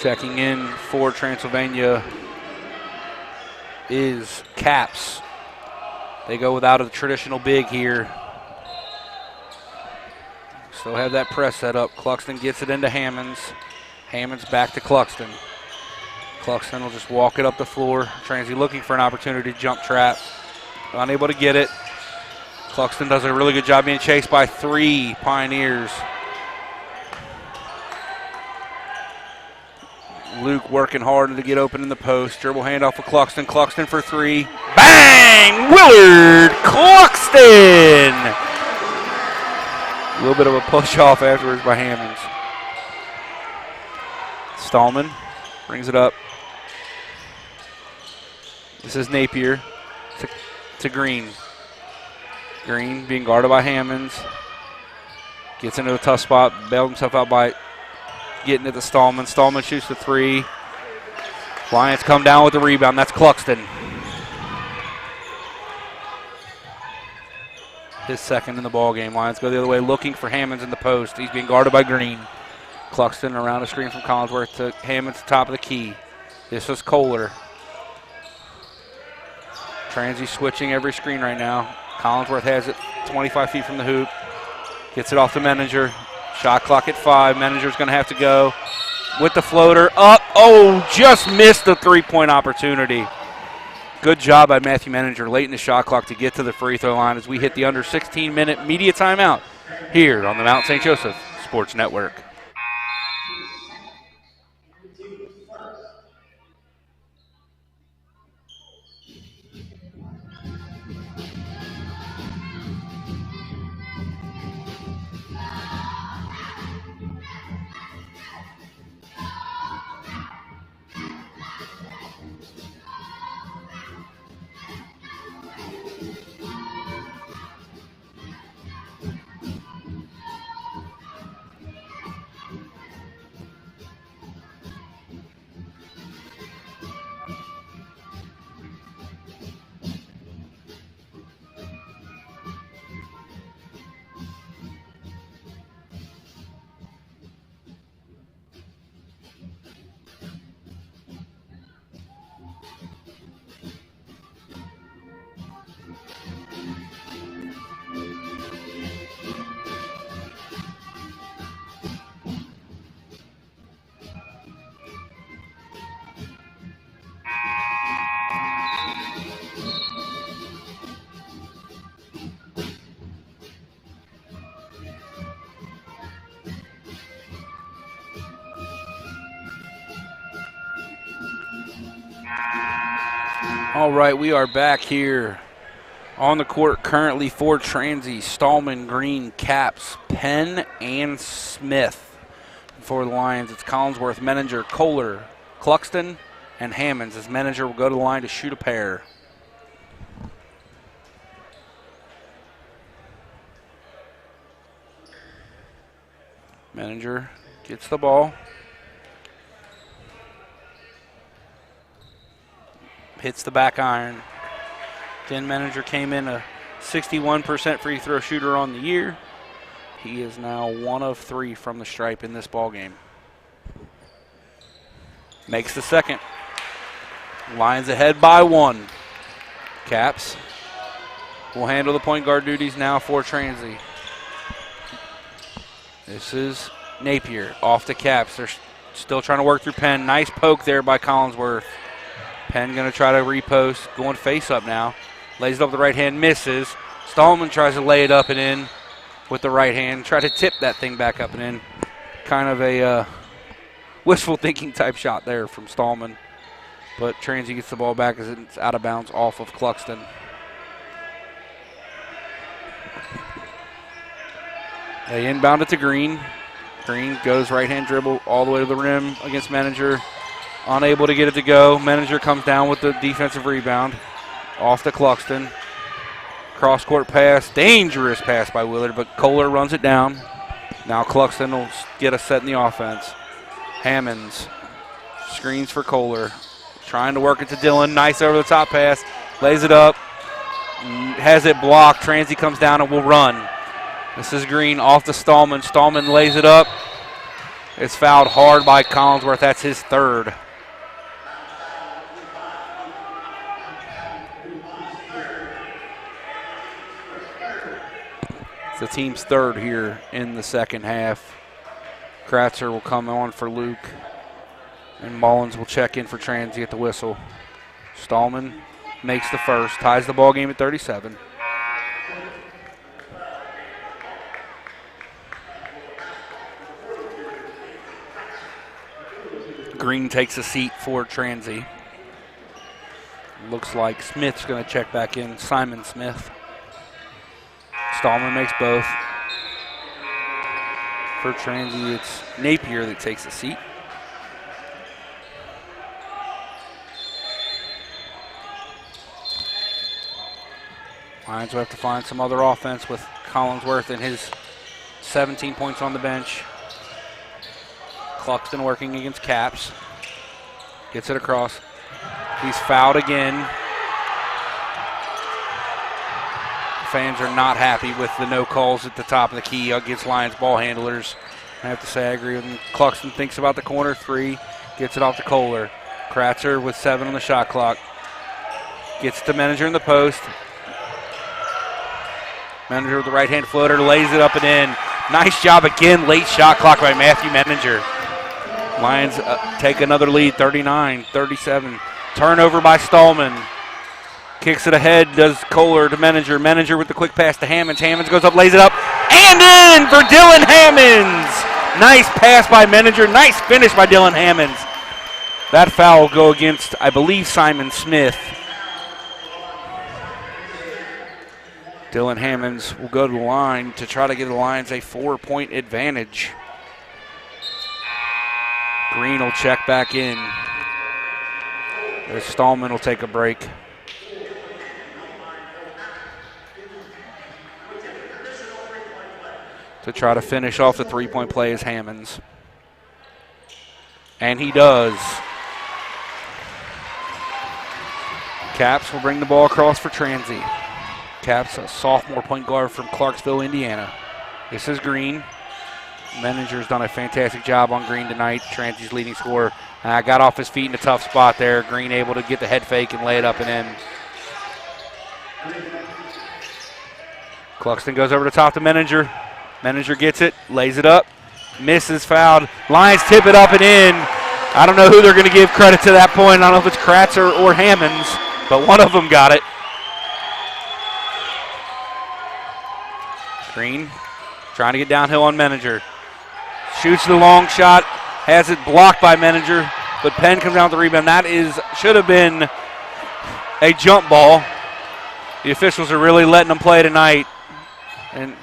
Checking in for Transylvania is Caps. They go without a traditional big here. Still have that press set up. Cluxton gets it into Hammonds. Hammonds back to Cluxton. Cluxton will just walk it up the floor. Transy looking for an opportunity to jump trap. Unable to get it. Cluxton does a really good job being chased by 3 Pioneers. Luke working hard to get open in the post. Dribble handoff of Cluxton. Cluxton for 3. Bang! Willard Cluxton! A little bit of a push off afterwards by Hammonds. Stallman brings it up. This is Napier to Green. Green being guarded by Hammonds. Gets into a tough spot, bailed himself out by getting it to Stallman. Stallman shoots the three. Lions come down with the rebound. That's Cluxton. His second in the ball game. Lions go the other way, looking for Hammonds in the post. He's being guarded by Green. Cluxton around a screen from Collinsworth to Hammonds, top of the key. This is Kohler. Transy switching every screen right now. Collinsworth has it 25 feet from the hoop. Gets it off to Menninger. Shot clock at 5. Menninger's going to have to go with the floater. Up. Oh, just missed the three-point opportunity. Good job by Matthew Menninger late in the shot clock to get to the free throw line as we hit the under 16-minute media timeout here on the Mount St. Joseph Sports Network. All right, we are back here on the court currently for Transy, Stallman, Green, Caps, Penn, and Smith. For the Lions, it's Collinsworth, Menninger, Kohler, Cluxton, and Hammonds as Menninger will go to the line to shoot a pair. Menninger gets the ball. Hits the back iron. Ken Menninger came in a 61% free throw shooter on the year. He is now 1 of 3 from the stripe in this ball game. Makes the second. Lions ahead by 1. Caps will handle the point guard duties now for Transy. This is Napier off the Caps. They're still trying to work through Penn. Nice poke there by Collinsworth. Penn going to try to repost, going face up now. Lays it up the right hand, misses. Stallman tries to lay it up and in with the right hand. Try to tip that thing back up and in. Kind of a wishful thinking type shot there from Stallman. But Transy gets the ball back as it's out of bounds off of Cluxton. They inbound it to Green. Green goes right hand dribble all the way to the rim against Menninger. Unable to get it to go. Menninger comes down with the defensive rebound. Off to Cluxton. Cross-court pass. Dangerous pass by Willard, but Kohler runs it down. Now Cluxton will get us set in the offense. Hammonds screens for Kohler. Trying to work it to Dillon. Nice over-the-top pass. Lays it up. Has it blocked. Transy comes down and will run. This is Green off to Stallman. Stallman lays it up. It's fouled hard by Collinsworth. That's his third. It's the team's third here in the second half. Kratzer will come on for Luke. And Mullins will check in for Transy at the whistle. Stallman makes the first, ties the ball game at 37. Green takes a seat for Transy. Looks like Smith's going to check back in, Simon Smith. Stallman makes both. For Transy, it's Napier that takes a seat. Lions will have to find some other offense with Collinsworth and his 17 points on the bench. Cluxton working against Caps. Gets it across. He's fouled again. Fans are not happy with the no calls at the top of the key against Lions ball handlers. I have to say I agree with him. Cluxton thinks about the corner three. Gets it off to Kohler. Kratzer with 7 on the shot clock. Gets the Manager in the post. Manager with the right-hand floater, lays it up and in. Nice job again, late shot clock by Matthew Manager. Lions take another lead, 39-37. Turnover by Stallman. Kicks it ahead, does Kohler to Manager. Manager with the quick pass to Hammonds. Hammonds goes up, lays it up, and in for Dylan Hammonds. Nice pass by Manager, nice finish by Dylan Hammonds. That foul will go against, I believe, Simon Smith. Dylan Hammonds will go to the line to try to give the Lions a 4-point advantage. Green will check back in. As Stallman will take a break. To try to finish off the 3-point play is Hammonds. And he does. Caps will bring the ball across for Transy. Caps, a sophomore point guard from Clarksville, Indiana. This is Green. Manager's done a fantastic job on Green tonight. Transy's leading scorer. Got off his feet in a tough spot there. Green able to get the head fake and lay it up and in. Cluxton goes over the top to Manager. Manager gets it, lays it up, misses, fouled. Lions tip it up and in. I don't know who they're going to give credit to that point. I don't know if it's Kratzer or Hammonds, but one of them got it. Green trying to get downhill on Manager. Shoots the long shot, has it blocked by Manager, but Penn comes down with the rebound. That should have been a jump ball. The officials are really letting them play tonight, and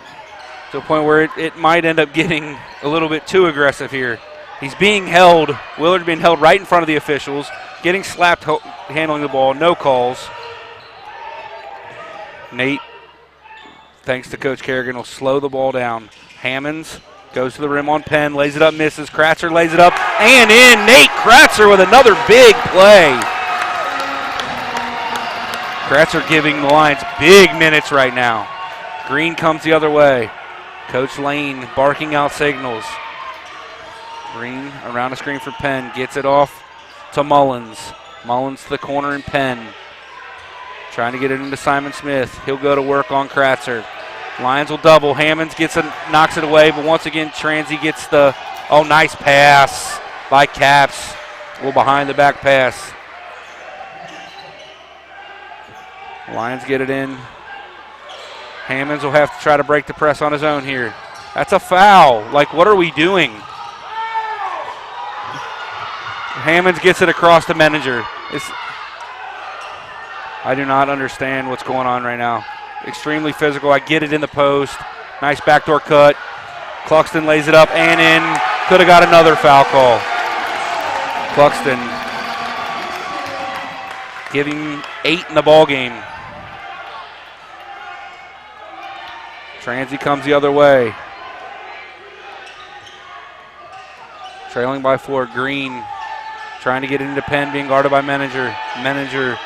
to a point where it might end up getting a little bit too aggressive here. He's being held, Willard being held right in front of the officials, getting slapped handling the ball, no calls. Nate, thanks to Coach Kerrigan, will slow the ball down. Hammonds goes to the rim on Penn, lays it up, misses. Kratzer lays it up and in. Nate Kratzer with another big play. Kratzer giving the Lions big minutes right now. Green comes the other way. Coach Lane barking out signals. Green around the screen for Penn. Gets it off to Mullins. Mullins to the corner and Penn. Trying to get it into Simon Smith. He'll go to work on Kratzer. Lions will double. Hammonds knocks it away, but once again Transy gets the, nice pass by Caps. A little behind the back pass. Lions get it in. Hammonds will have to try to break the press on his own here. That's a foul. Like, what are we doing? Hammonds gets it across the Manager. I do not understand what's going on right now. Extremely physical. I get it in the post. Nice backdoor cut. Cluxton lays it up and in. Could have got another foul call. Cluxton giving 8 in the ball game. Transy comes the other way. Trailing by 4. Green trying to get into Penn, being guarded by Manager. Manager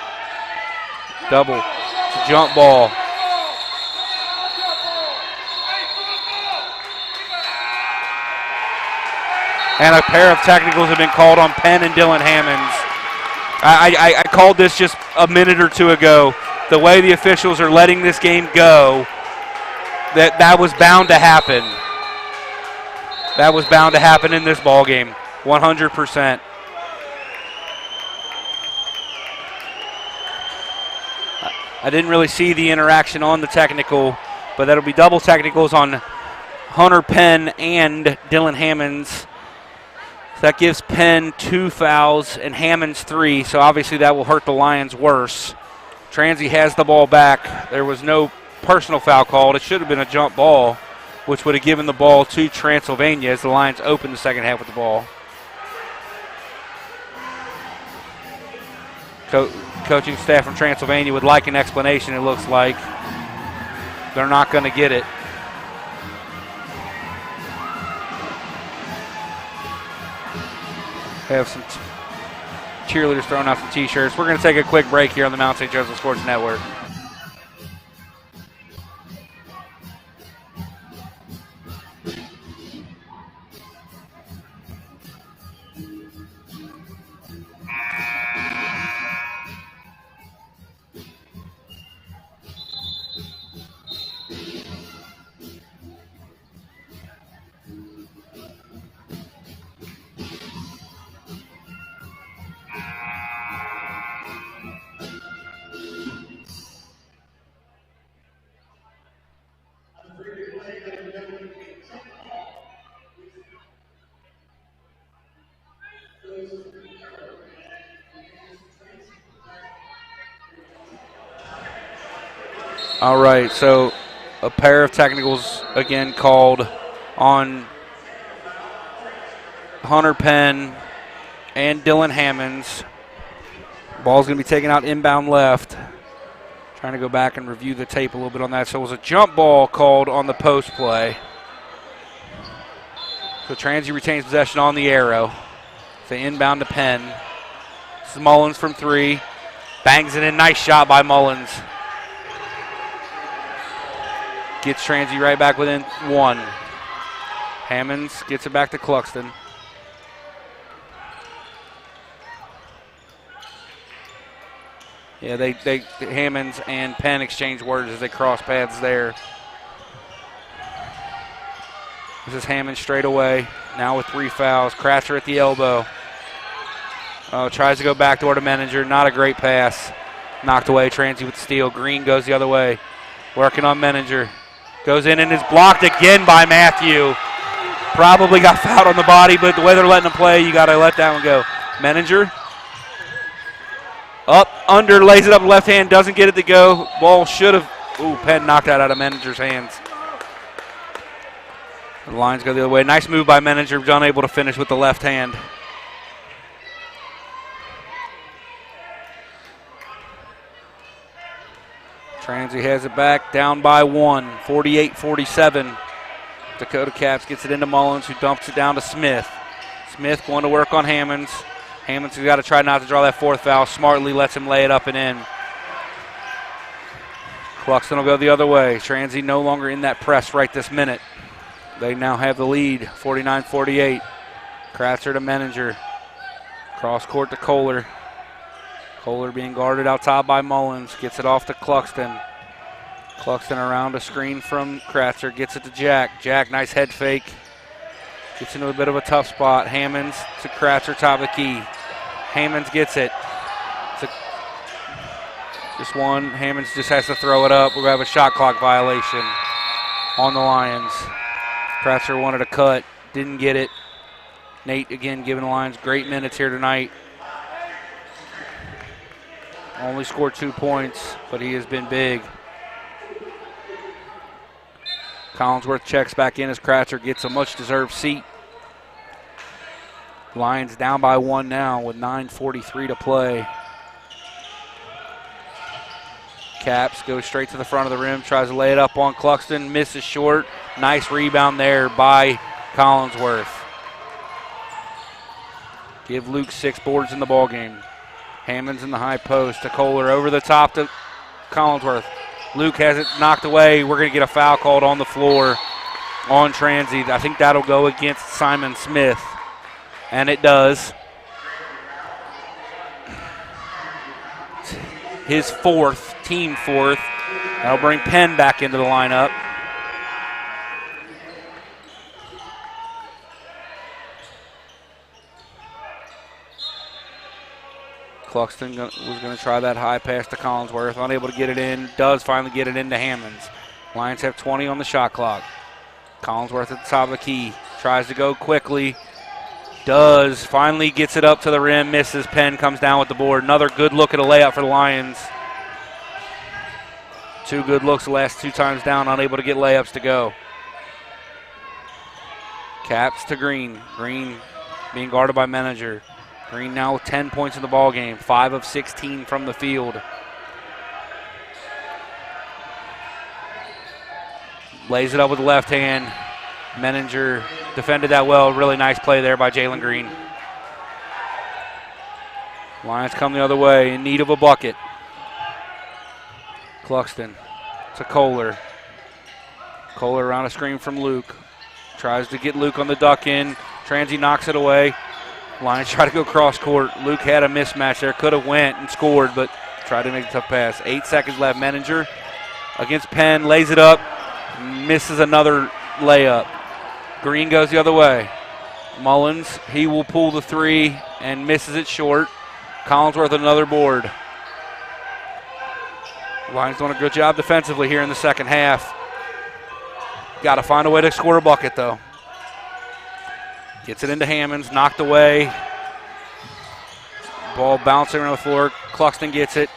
double. It's a jump ball. And a pair of technicals have been called on Penn and Dylan Hammonds. I called this just a minute or two ago. The way the officials are letting this game go, that was bound to happen. That was bound to happen in this ball game, 100%. I didn't really see the interaction on the technical, but that'll be double technicals on Hunter Penn and Dylan Hammonds. That gives Penn 2 fouls and Hammonds 3, so obviously that will hurt the Lions worse. Transy has the ball back. There was no personal foul called. It should have been a jump ball, which would have given the ball to Transylvania as the Lions open the second half with the ball. Coaching staff from Transylvania would like an explanation, it looks like. They're not going to get it. have some cheerleaders throwing out some T-shirts. We're going to take a quick break here on the Mount St. Joseph Sports Network. All right, so a pair of technicals again called on Hunter Penn and Dylan Hammonds. Ball's going to be taken out inbound left. Trying to go back and review the tape a little bit on that. So it was a jump ball called on the post play. So Transy retains possession on the arrow. So inbound to Penn. This is Mullins from 3. Bangs it in. Nice shot by Mullins. Gets Transy right back within 1. Hammonds gets it back to Cluxton. Yeah, Hammonds and Penn exchange words as they cross paths there. This is Hammond straight away. Now with 3 fouls. Kratzer at the elbow. Tries to go back toward a manager. Not a great pass. Knocked away. Transy with the steal. Green goes the other way. Working on manager. Goes in and is blocked again by Matthew. Probably got fouled on the body, but the way they're letting him play, you got to let that one go. Manager. Up, under, lays it up left hand, doesn't get it to go. Ball should have. Ooh, Penn knocked that out of Manager's hands. The lines go the other way. Nice move by Manager, unable to finish with the left hand. Transy has it back, down by 1, 48-47. Dakota Caps gets it into Mullins, who dumps it down to Smith. Smith going to work on Hammonds. Hammonds has got to try not to draw that 4th foul. Smartly lets him lay it up and in. Cluxton will go the other way. Transy no longer in that press right this minute. They now have the lead, 49-48. Kratzer to Manager. Cross court to Kohler. Kohler being guarded out top by Mullins. Gets it off to Cluxton. Cluxton around a screen from Kratzer. Gets it to Jack. Jack, nice head fake. Gets into a bit of a tough spot. Hammonds to Kratzer, top of the key. Hammonds gets it. Just one. Hammonds just has to throw it up. We're going to have a shot clock violation on the Lions. Kratzer wanted a cut. Didn't get it. Nate, again, giving the Lions great minutes here tonight. Only scored 2 points, but he has been big. Collinsworth checks back in as Kratzer gets a much-deserved seat. Lions down by 1 now with 9:43 to play. Caps goes straight to the front of the rim, tries to lay it up on Cluxton, misses short. Nice rebound there by Collinsworth. Give Luke 6 boards in the ballgame. Hammonds in the high post to Kohler, over the top to Collinsworth. Luke has it knocked away. We're going to get a foul called on the floor on Transy. I think that'll go against Simon Smith, and it does. His 4th, team 4th. That'll bring Penn back into the lineup. Cluxton was going to try that high pass to Collinsworth. Unable to get it in. Does finally get it into Hammonds. Lions have 20 on the shot clock. Collinsworth at the top of the key. Tries to go quickly. Does. Finally gets it up to the rim. Misses. Penn comes down with the board. Another good look at a layup for the Lions. 2 good looks the last 2 times down. Unable to get layups to go. Caps to Green. Green being guarded by Manager. Green now with 10 points in the ball game, 5 of 16 from the field. Lays it up with the left hand. Menninger defended that well. Really nice play there by Jalen Green. Lions come the other way in need of a bucket. Cluxton to Kohler. Kohler around a screen from Luke. Tries to get Luke on the duck in. Transy knocks it away. Lions try to go cross court. Luke had a mismatch there. Could have went and scored, but tried to make a tough pass. 8 seconds left. Menninger against Penn. Lays it up. Misses another layup. Green goes the other way. Mullins, he will pull the three and misses it short. Collinsworth another board. Lions doing a good job defensively here in the second half. Got to find a way to score a bucket, though. Gets it into Hammonds, knocked away. Ball bouncing around the floor. Cluxton gets it.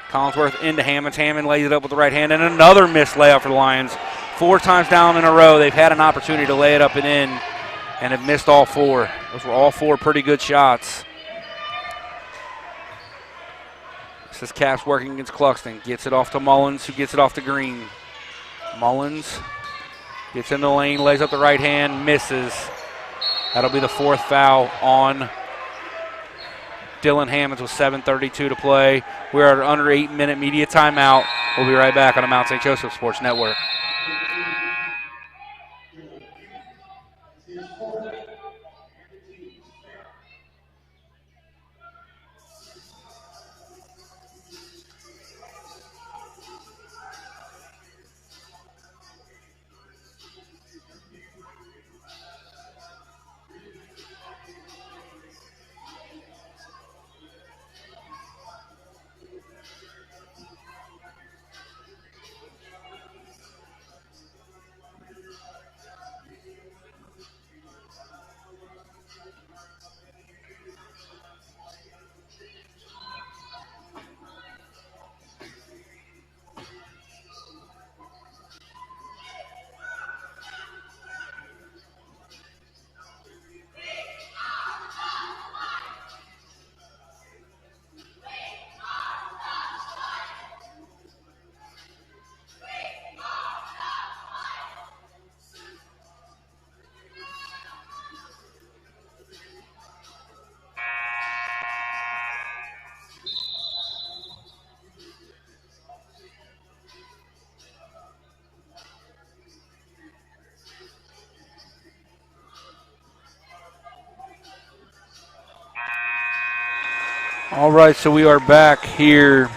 Collinsworth into Hammonds. Hammond lays it up with the right hand, and another missed layup for the Lions. 4 times down in a row, they've had an opportunity to lay it up and in, and have missed all 4. Those were all 4 pretty good shots. This is Caps working against Cluxton. Gets it off to Mullins, who gets it off to Green. Mullins gets in the lane, lays up the right hand, misses. That'll be the 4th foul on Dylan Hammonds with 7:32 to play. We're under 8-minute media timeout. We'll be right back on the Mount St. Joseph Sports Network. All right, so we are back here.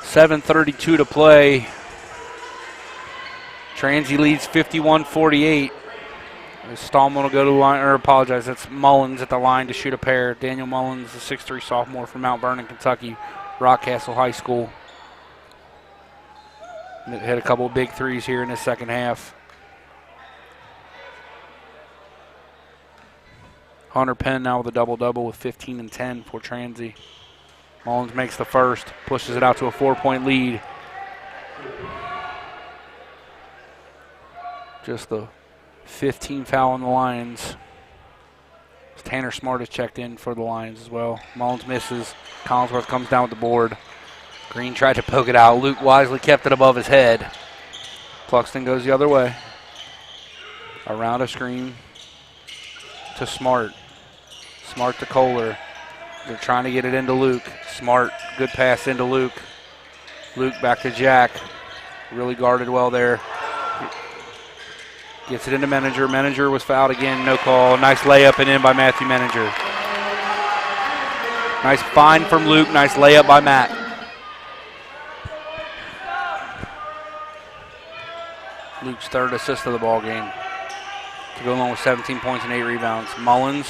7:32 to play. Transy leads 51-48. Stallman will go to the line, or apologize, that's Mullins at the line to shoot a pair. Daniel Mullins, the 6'3 sophomore from Mount Vernon, Kentucky, Rockcastle High School. Hit a couple of big threes here in the second half. Hunter Penn now with a double-double with 15 and 10 for Transy. Mullins makes the first, pushes it out to a 4-point lead. Just the 15 foul on the Lions. Tanner Smart has checked in for the Lions as well. Mullins misses. Collinsworth comes down with the board. Green tried to poke it out. Luke wisely kept it above his head. Cluxton goes the other way. Around a screen to Smart. Smart to Kohler. They're trying to get it into Luke. Smart, good pass into Luke. Luke back to Jack. Really guarded well there. Gets it into Menninger. Menninger was fouled again, no call. Nice layup and in by Matthew Menninger. Nice find from Luke, nice layup by Matt. Luke's 3rd assist of the ball game. To go along with 17 points and 8 rebounds. Mullins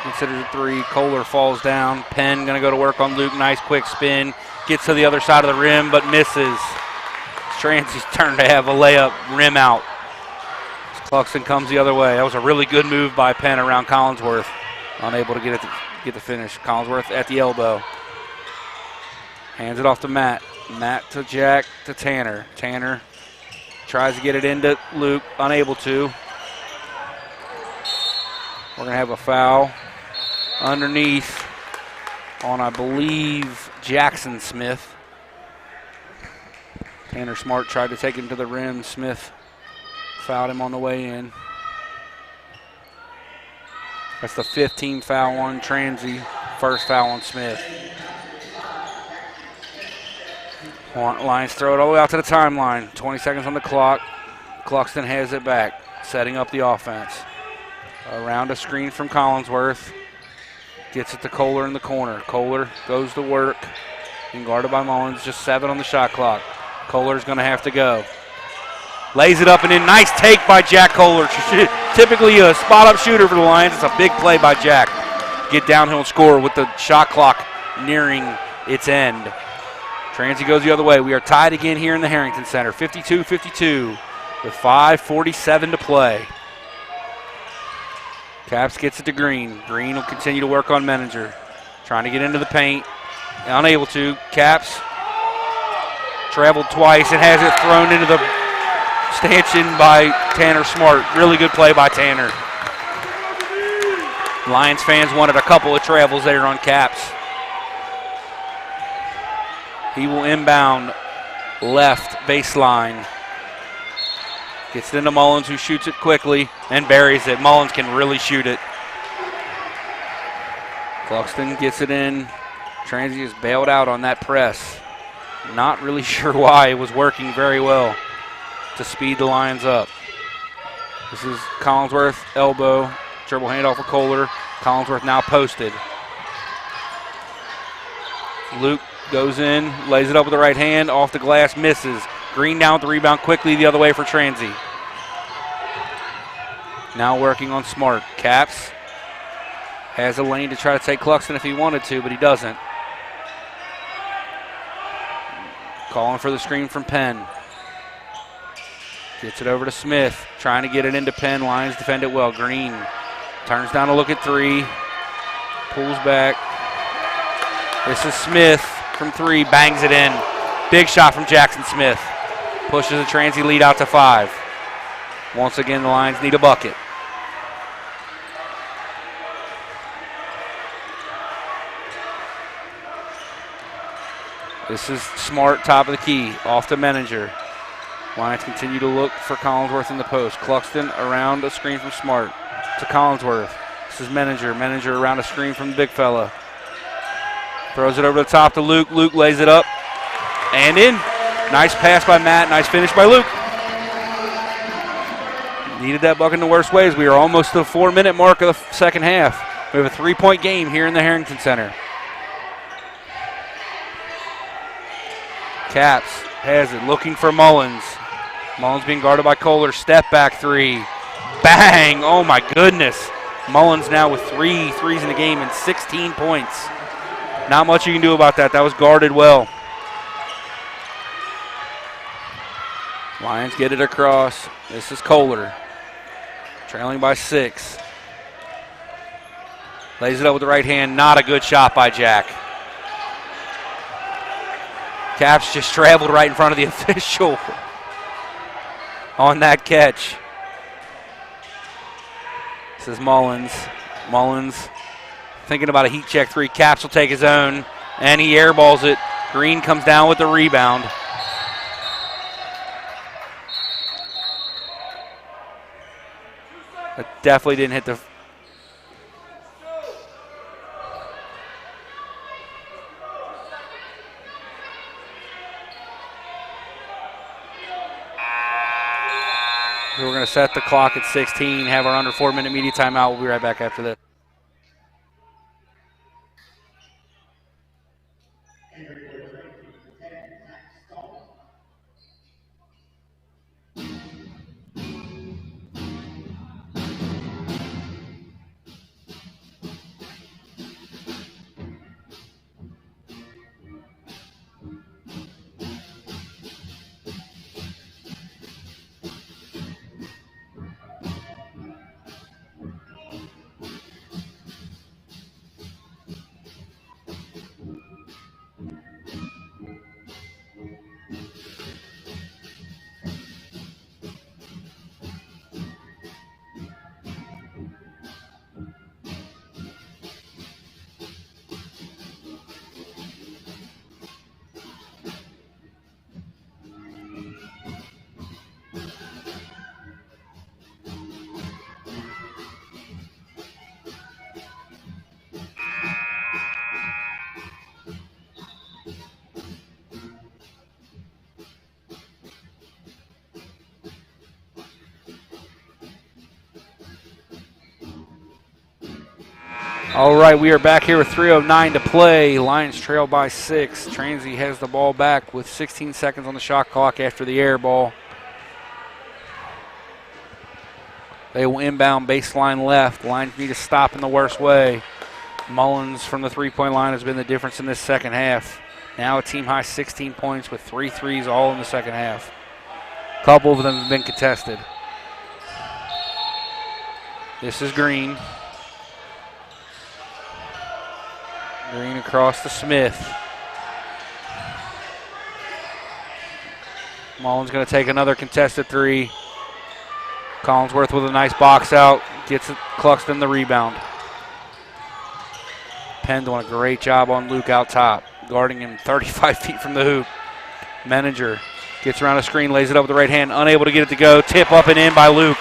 considers a 3. Kohler falls down. Penn going to go to work on Luke. Nice quick spin. Gets to the other side of the rim, but misses. Transy's turn to have a layup rim out. Cluxton comes the other way. That was a really good move by Penn around Collinsworth. Unable to get the finish. Collinsworth at the elbow. Hands it off to Matt. Matt to Jack to Tanner. Tanner tries to get it into Luke. Unable to. We're going to have a foul underneath on, I believe, Jackson Smith. Tanner Smart tried to take him to the rim. Smith fouled him on the way in. That's the 15th foul on Transy. First foul on Smith. Lions throw it all the way out to the timeline. 20 seconds on the clock. Cluxton has it back, setting up the offense. Around a screen from Collinsworth. Gets it to Kohler in the corner. Kohler goes to work. Being guarded by Mullins. Just 7 on the shot clock. Kohler's going to have to go. Lays it up and in. Nice take by Jack Kohler. Typically a spot-up shooter for the Lions. It's a big play by Jack. Get downhill and score with the shot clock nearing its end. Transy goes the other way. We are tied again here in the Harrington Center. 52-52 with 5:47 to play. Caps gets it to Green. Green will continue to work on Menninger. Trying to get into the paint. Unable to. Caps traveled twice and has it thrown into the stanchion by Tanner Smart. Really good play by Tanner. Lions fans wanted a couple of travels there on Caps. He will inbound left baseline. Gets it into Mullins, who shoots it quickly and buries it. Mullins can really shoot it. Cluxton gets it in. Transy is bailed out on that press. Not really sure why. It was working very well to speed the Lions up. This is Collinsworth, elbow, dribble handoff for Kohler. Collinsworth now posted. Luke goes in, lays it up with the right hand, off the glass, misses. Green down with the rebound quickly the other way for Transy. Now working on Smart. Caps has a lane to try to take Cluxton if he wanted to, but he doesn't. Calling for the screen from Penn. Gets it over to Smith, trying to get it into Penn. Lions defend it well. Green turns down to look at 3. Pulls back. This is Smith from 3, bangs it in. Big shot from Jackson Smith. Pushes the Transy lead out to 5. Once again, the Lions need a bucket. This is Smart, top of the key, off to Menninger. Lions continue to look for Collinsworth in the post. Cluxton around a screen from Smart to Collinsworth. This is Menninger. Menninger around a screen from the big fella. Throws it over the top to Luke. Luke lays it up and in. Nice pass by Matt. Nice finish by Luke. Needed that bucket in the worst ways. We are almost to the 4-minute mark of the second half. We have a 3-point game here in the Harrington Center. Caps has it, looking for Mullins. Mullins being guarded by Kohler. Step back 3. Bang! Oh my goodness. Mullins now with 3 threes in the game and 16 points. Not much you can do about that. That was guarded well. Lions get it across. This is Kohler. Trailing by 6. Lays it up with the right hand. Not a good shot by Jack. Caps just traveled right in front of the official on that catch. This is Mullins. Mullins thinking about a heat check 3. Caps will take his own, and he airballs it. Green comes down with the rebound. That definitely didn't hit the... We're going to set the clock at 16, have our under 4-minute media timeout. We'll be right back after this. All right, we are back here with 3:09 to play. Lions trail by 6. Transy has the ball back with 16 seconds on the shot clock after the air ball. They will inbound baseline left. Lions need to stop in the worst way. Mullins from the three-point line has been the difference in this second half. Now a team-high 16 points with 3 threes all in the second half. A couple of them have been contested. This is Green. Green across to Smith. Mullins going to take another contested three. Collinsworth with a nice box out. Gets it, Cluxton the rebound. Penn doing a great job on Luke out top, guarding him 35 feet from the hoop. Menninger gets around a screen, lays it up with the right hand, unable to get it to go. Tip up and in by Luke.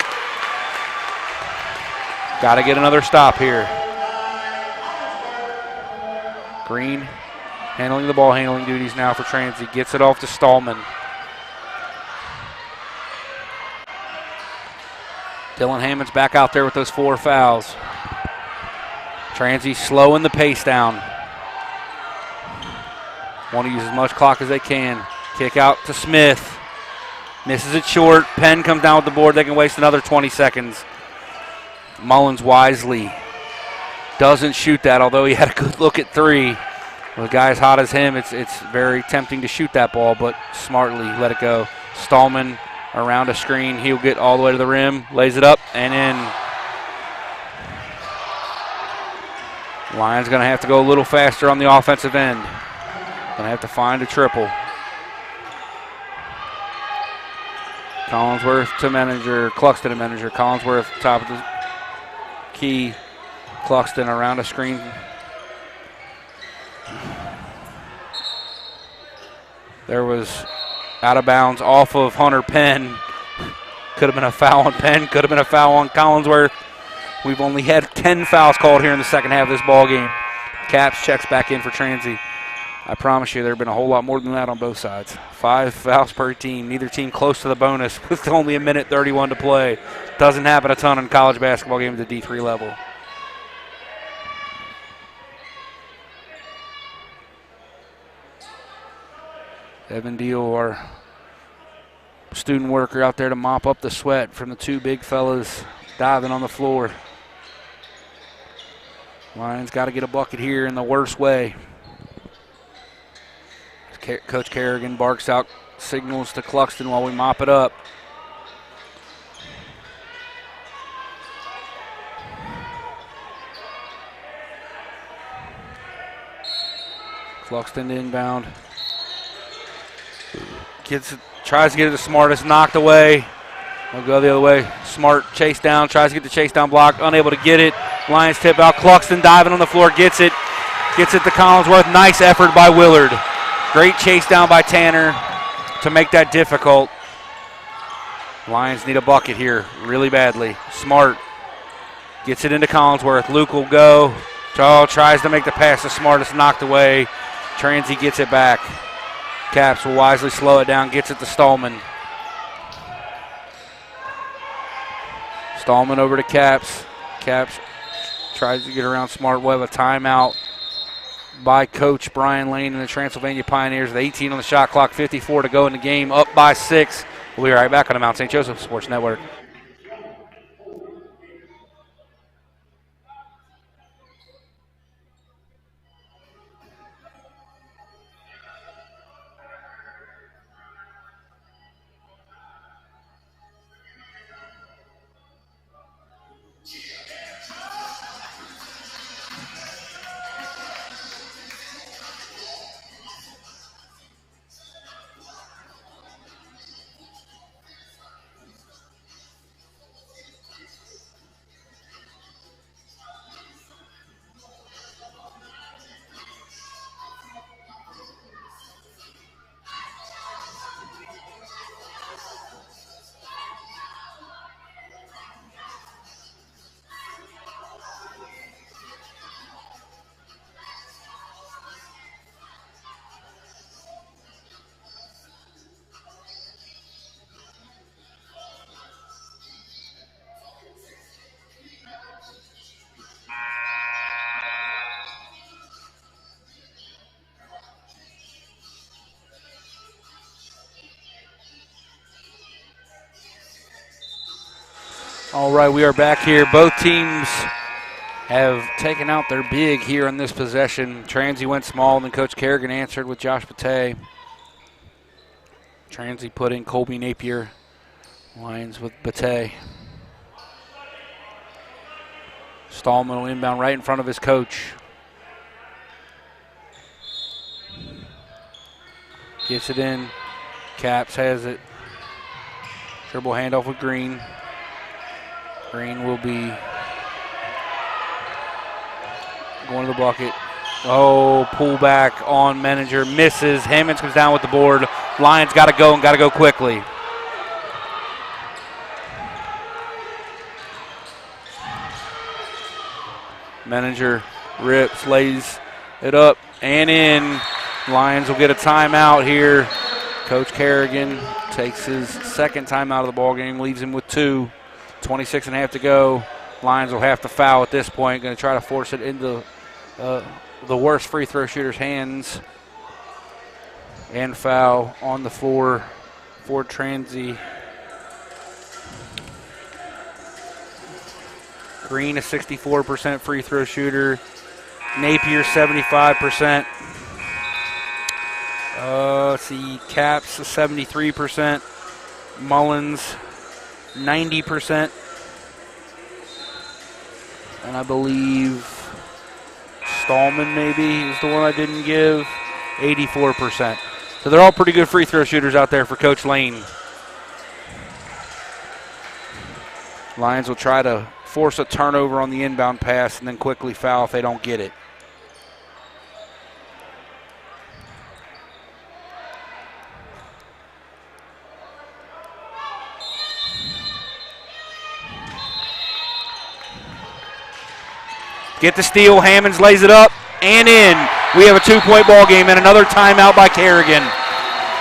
Got to get another stop here. Green handling the ball handling duties now for Transy. Gets it off to Stallman. Dylan Hammond's back out there with those 4 fouls. Transy slowing the pace down. Want to use as much clock as they can. Kick out to Smith. Misses it short. Penn comes down with the board. They can waste another 20 seconds. Mullins wisely doesn't shoot that, although he had a good look at 3. With a guy as hot as him, it's very tempting to shoot that ball, but smartly let it go. Stallman around a screen. He'll get all the way to the rim, lays it up, and in. Lions going to have to go a little faster on the offensive end. Going to have to find a triple. Collinsworth to Menninger, Cluxton to Menninger. Collinsworth top of the key. Cluxton around a screen. There was out of bounds off of Hunter Penn. Could have been a foul on Penn. Could have been a foul on Collinsworth. We've only had 10 fouls called here in the second half of this ball game. Caps checks back in for Transy. I promise you there have been a whole lot more than that on both sides. 5 fouls per team. Neither team close to the bonus with only a minute 31 to play. Doesn't happen a ton in college basketball games at the D3 level. Evan Deal, our student worker out there to mop up the sweat from the 2 big fellas diving on the floor. Lions got to get a bucket here in the worst way. Coach Kerrigan barks out signals to Cluxton while we mop it up. Cluxton inbound. Tries to get it to Smart. It's knocked away. We'll go the other way. Smart chase down. Tries to get the chase down block. Unable to get it. Lions tip out. Cluxton diving on the floor. Gets it. Gets it to Collinsworth. Nice effort by Willard. Great chase down by Tanner to make that difficult. Lions need a bucket here really badly. Smart gets it into Collinsworth. Luke will go. Tries to make the pass to Smart. It's knocked away. Transy gets it back. Caps will wisely slow it down. Gets it to Stallman. Stallman over to Caps. Caps tries to get around Smart. We'll have a timeout by Coach Brian Lane and the Transylvania Pioneers. With 18 on the shot clock, 54 to go in the game, up by 6. We'll be right back on the Mount St. Joseph Sports Network. All right, we are back here. Both teams have taken out their big here in this possession. Transy went small, and then Coach Kerrigan answered with Josh Batay. Transy put in Colby Napier. Lions with Batay. Stallman will inbound right in front of his coach. Gets it in. Caps has it. Dribble handoff with Green. Green will be going to the bucket. Oh, pull back on Menninger. Misses. Hammonds comes down with the board. Lions got to go and got to go quickly. Menninger rips, lays it up and in. Lions will get a timeout here. Coach Kerrigan takes his second timeout of the ball game, leaves him with 2. 26 and a half to go. Lions will have to foul at this point. Going to try to force it into the worst free throw shooter's hands. And foul on the floor for Transy. Green a 64% free throw shooter. Napier 75%. Let's see, Caps 73%. Mullins 90%. And I believe Stallman maybe is the one I didn't give. 84%. So they're all pretty good free throw shooters out there for Coach Lane. Lions will try to force a turnover on the inbound pass and then quickly foul if they don't get it. Get the steal. Hammonds lays it up and in. We have a 2-point ball game and another timeout by Kerrigan.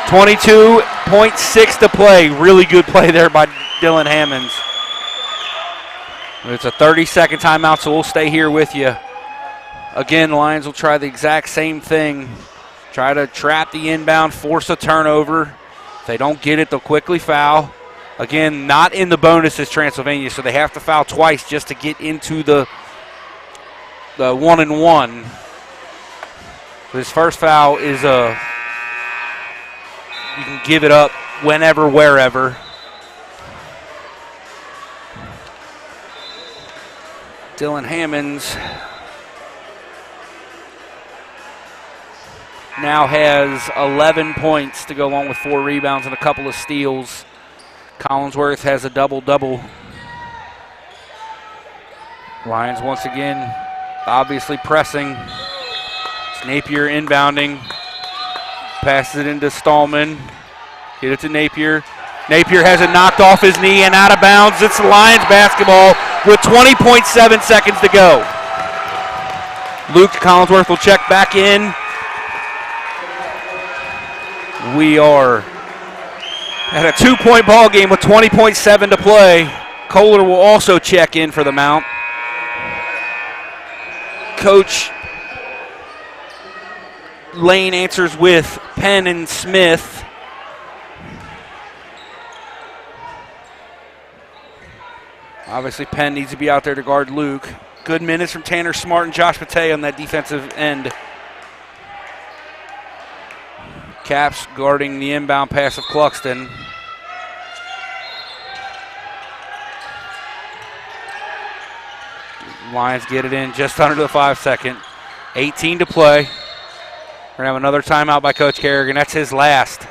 22.6 to play. Really good play there by Dylan Hammonds. It's a 30-second timeout, so we'll stay here with you. Again, Lions will try the exact same thing. Try to trap the inbound, force a turnover. If they don't get it, they'll quickly foul. Again, not in the bonus as Transylvania, so they have to foul twice just to get into the 1-and-1. This first foul is you can give it up whenever, wherever. Dylan Hammonds now has 11 points to go along with 4 rebounds and a couple of steals. Collinsworth has a double-double. Lions once again obviously pressing. It's Napier inbounding. Passes it into Stallman. Get it to Napier. Napier has it knocked off his knee and out of bounds. It's Lions basketball with 20.7 seconds to go. Luke Collinsworth will check back in. We are at a 2-point ball game with 20.7 to play. Kohler will also check in for the mount. Coach Lane answers with Penn and Smith. Obviously, Penn needs to be out there to guard Luke. Good minutes from Tanner Smart and Josh Patay on that defensive end. Caps guarding the inbound pass of Cluxton. Lions get it in just under the 5-second. 18 to play. We're going to have another timeout by Coach Kerrigan. That's his last.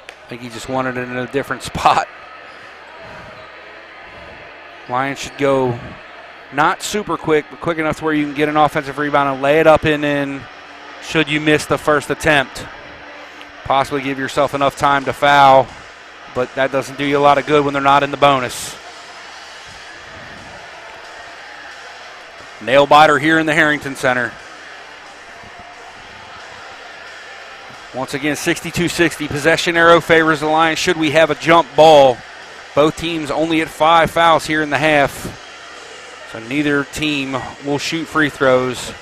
I think he just wanted it in a different spot. Lions should go not super quick, but quick enough to where you can get an offensive rebound and lay it up and in should you miss the first attempt. Possibly give yourself enough time to foul, but that doesn't do you a lot of good when they're not in the bonus. Nail biter here in the Harrington Center. Once again, 62-60. Possession arrow favors the Lions should we have a jump ball. Both teams only at 5 fouls here in the half. So neither team will shoot free throws.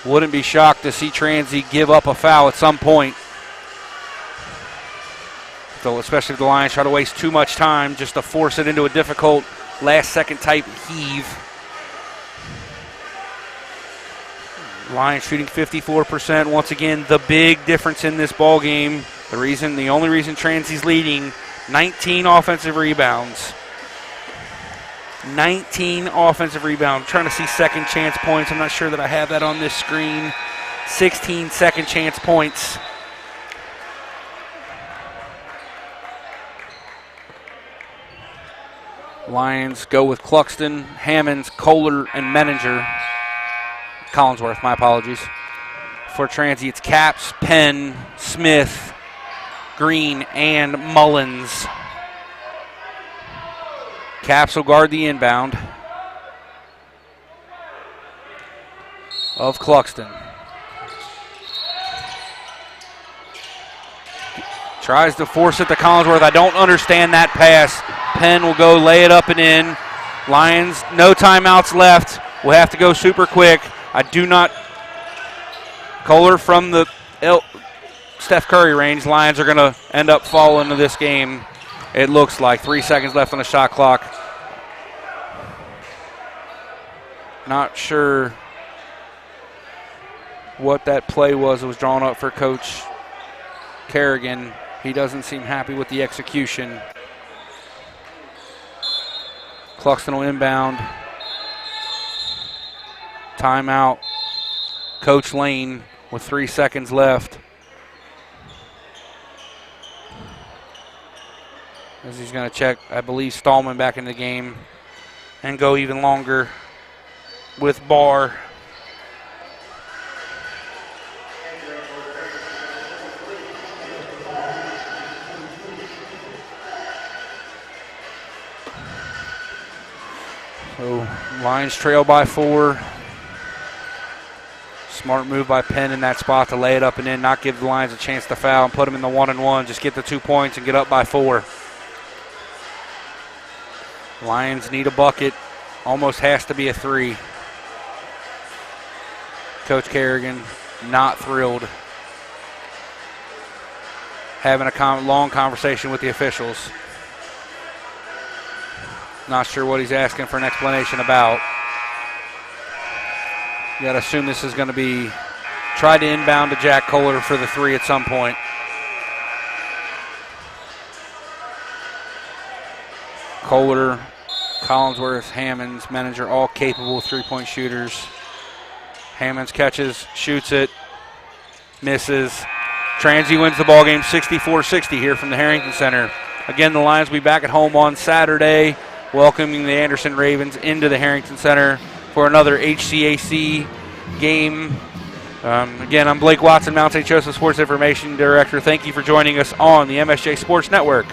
Wouldn't be shocked to see Transy give up a foul at some point. especially if the Lions try to waste too much time just to force it into a difficult last-second type heave. Lions shooting 54%. Once again, the big difference in this ball game. The only reason Transy's leading, 19 offensive rebounds. 19 offensive rebounds. I'm trying to see second chance points. I'm not sure that I have that on this screen. 16 second chance points. Lions go with Cluxton, Hammonds, Kohler, and Collinsworth, my apologies. For Transy, it's Capps, Penn, Smith, Green, and Mullins. Capps will guard the inbound of Cluxton. Tries to force it to Collinsworth. I don't understand that pass. Penn will go lay it up and in. Lions, no timeouts left. We'll have to go super quick. I do not. Kohler from the Steph Curry range. Lions are going to end up falling to this game. It looks like 3 seconds left on the shot clock. Not sure what that play was. It was drawn up for Coach Kerrigan. He doesn't seem happy with the execution. Cluxton will inbound. Timeout. Coach Lane with 3 seconds left. As he's going to check, I believe, Stallman back in the game and go even longer with Barr. So Lions trail by 4. Smart move by Penn in that spot to lay it up and in, not give the Lions a chance to foul and put them in the 1-and-1. Just get the 2 points and get up by 4. Lions need a bucket. Almost has to be a 3. Coach Kerrigan not thrilled. Having a long conversation with the officials. Not sure what he's asking for an explanation about. You got to assume this is going to be try to inbound to Jack Kohler for the 3 at some point. Kohler, Collinsworth, Hammonds, Menninger, all capable 3-point shooters. Hammonds catches, shoots it, misses. Transy wins the ball game 64-60 here from the Harrington Center. Again, the Lions will be back at home on Saturday, welcoming the Anderson Ravens into the Harrington Center for another HCAC game. Again, I'm Blake Watson, Mount St. Joseph Sports Information Director. Thank you for joining us on the MSJ Sports Network.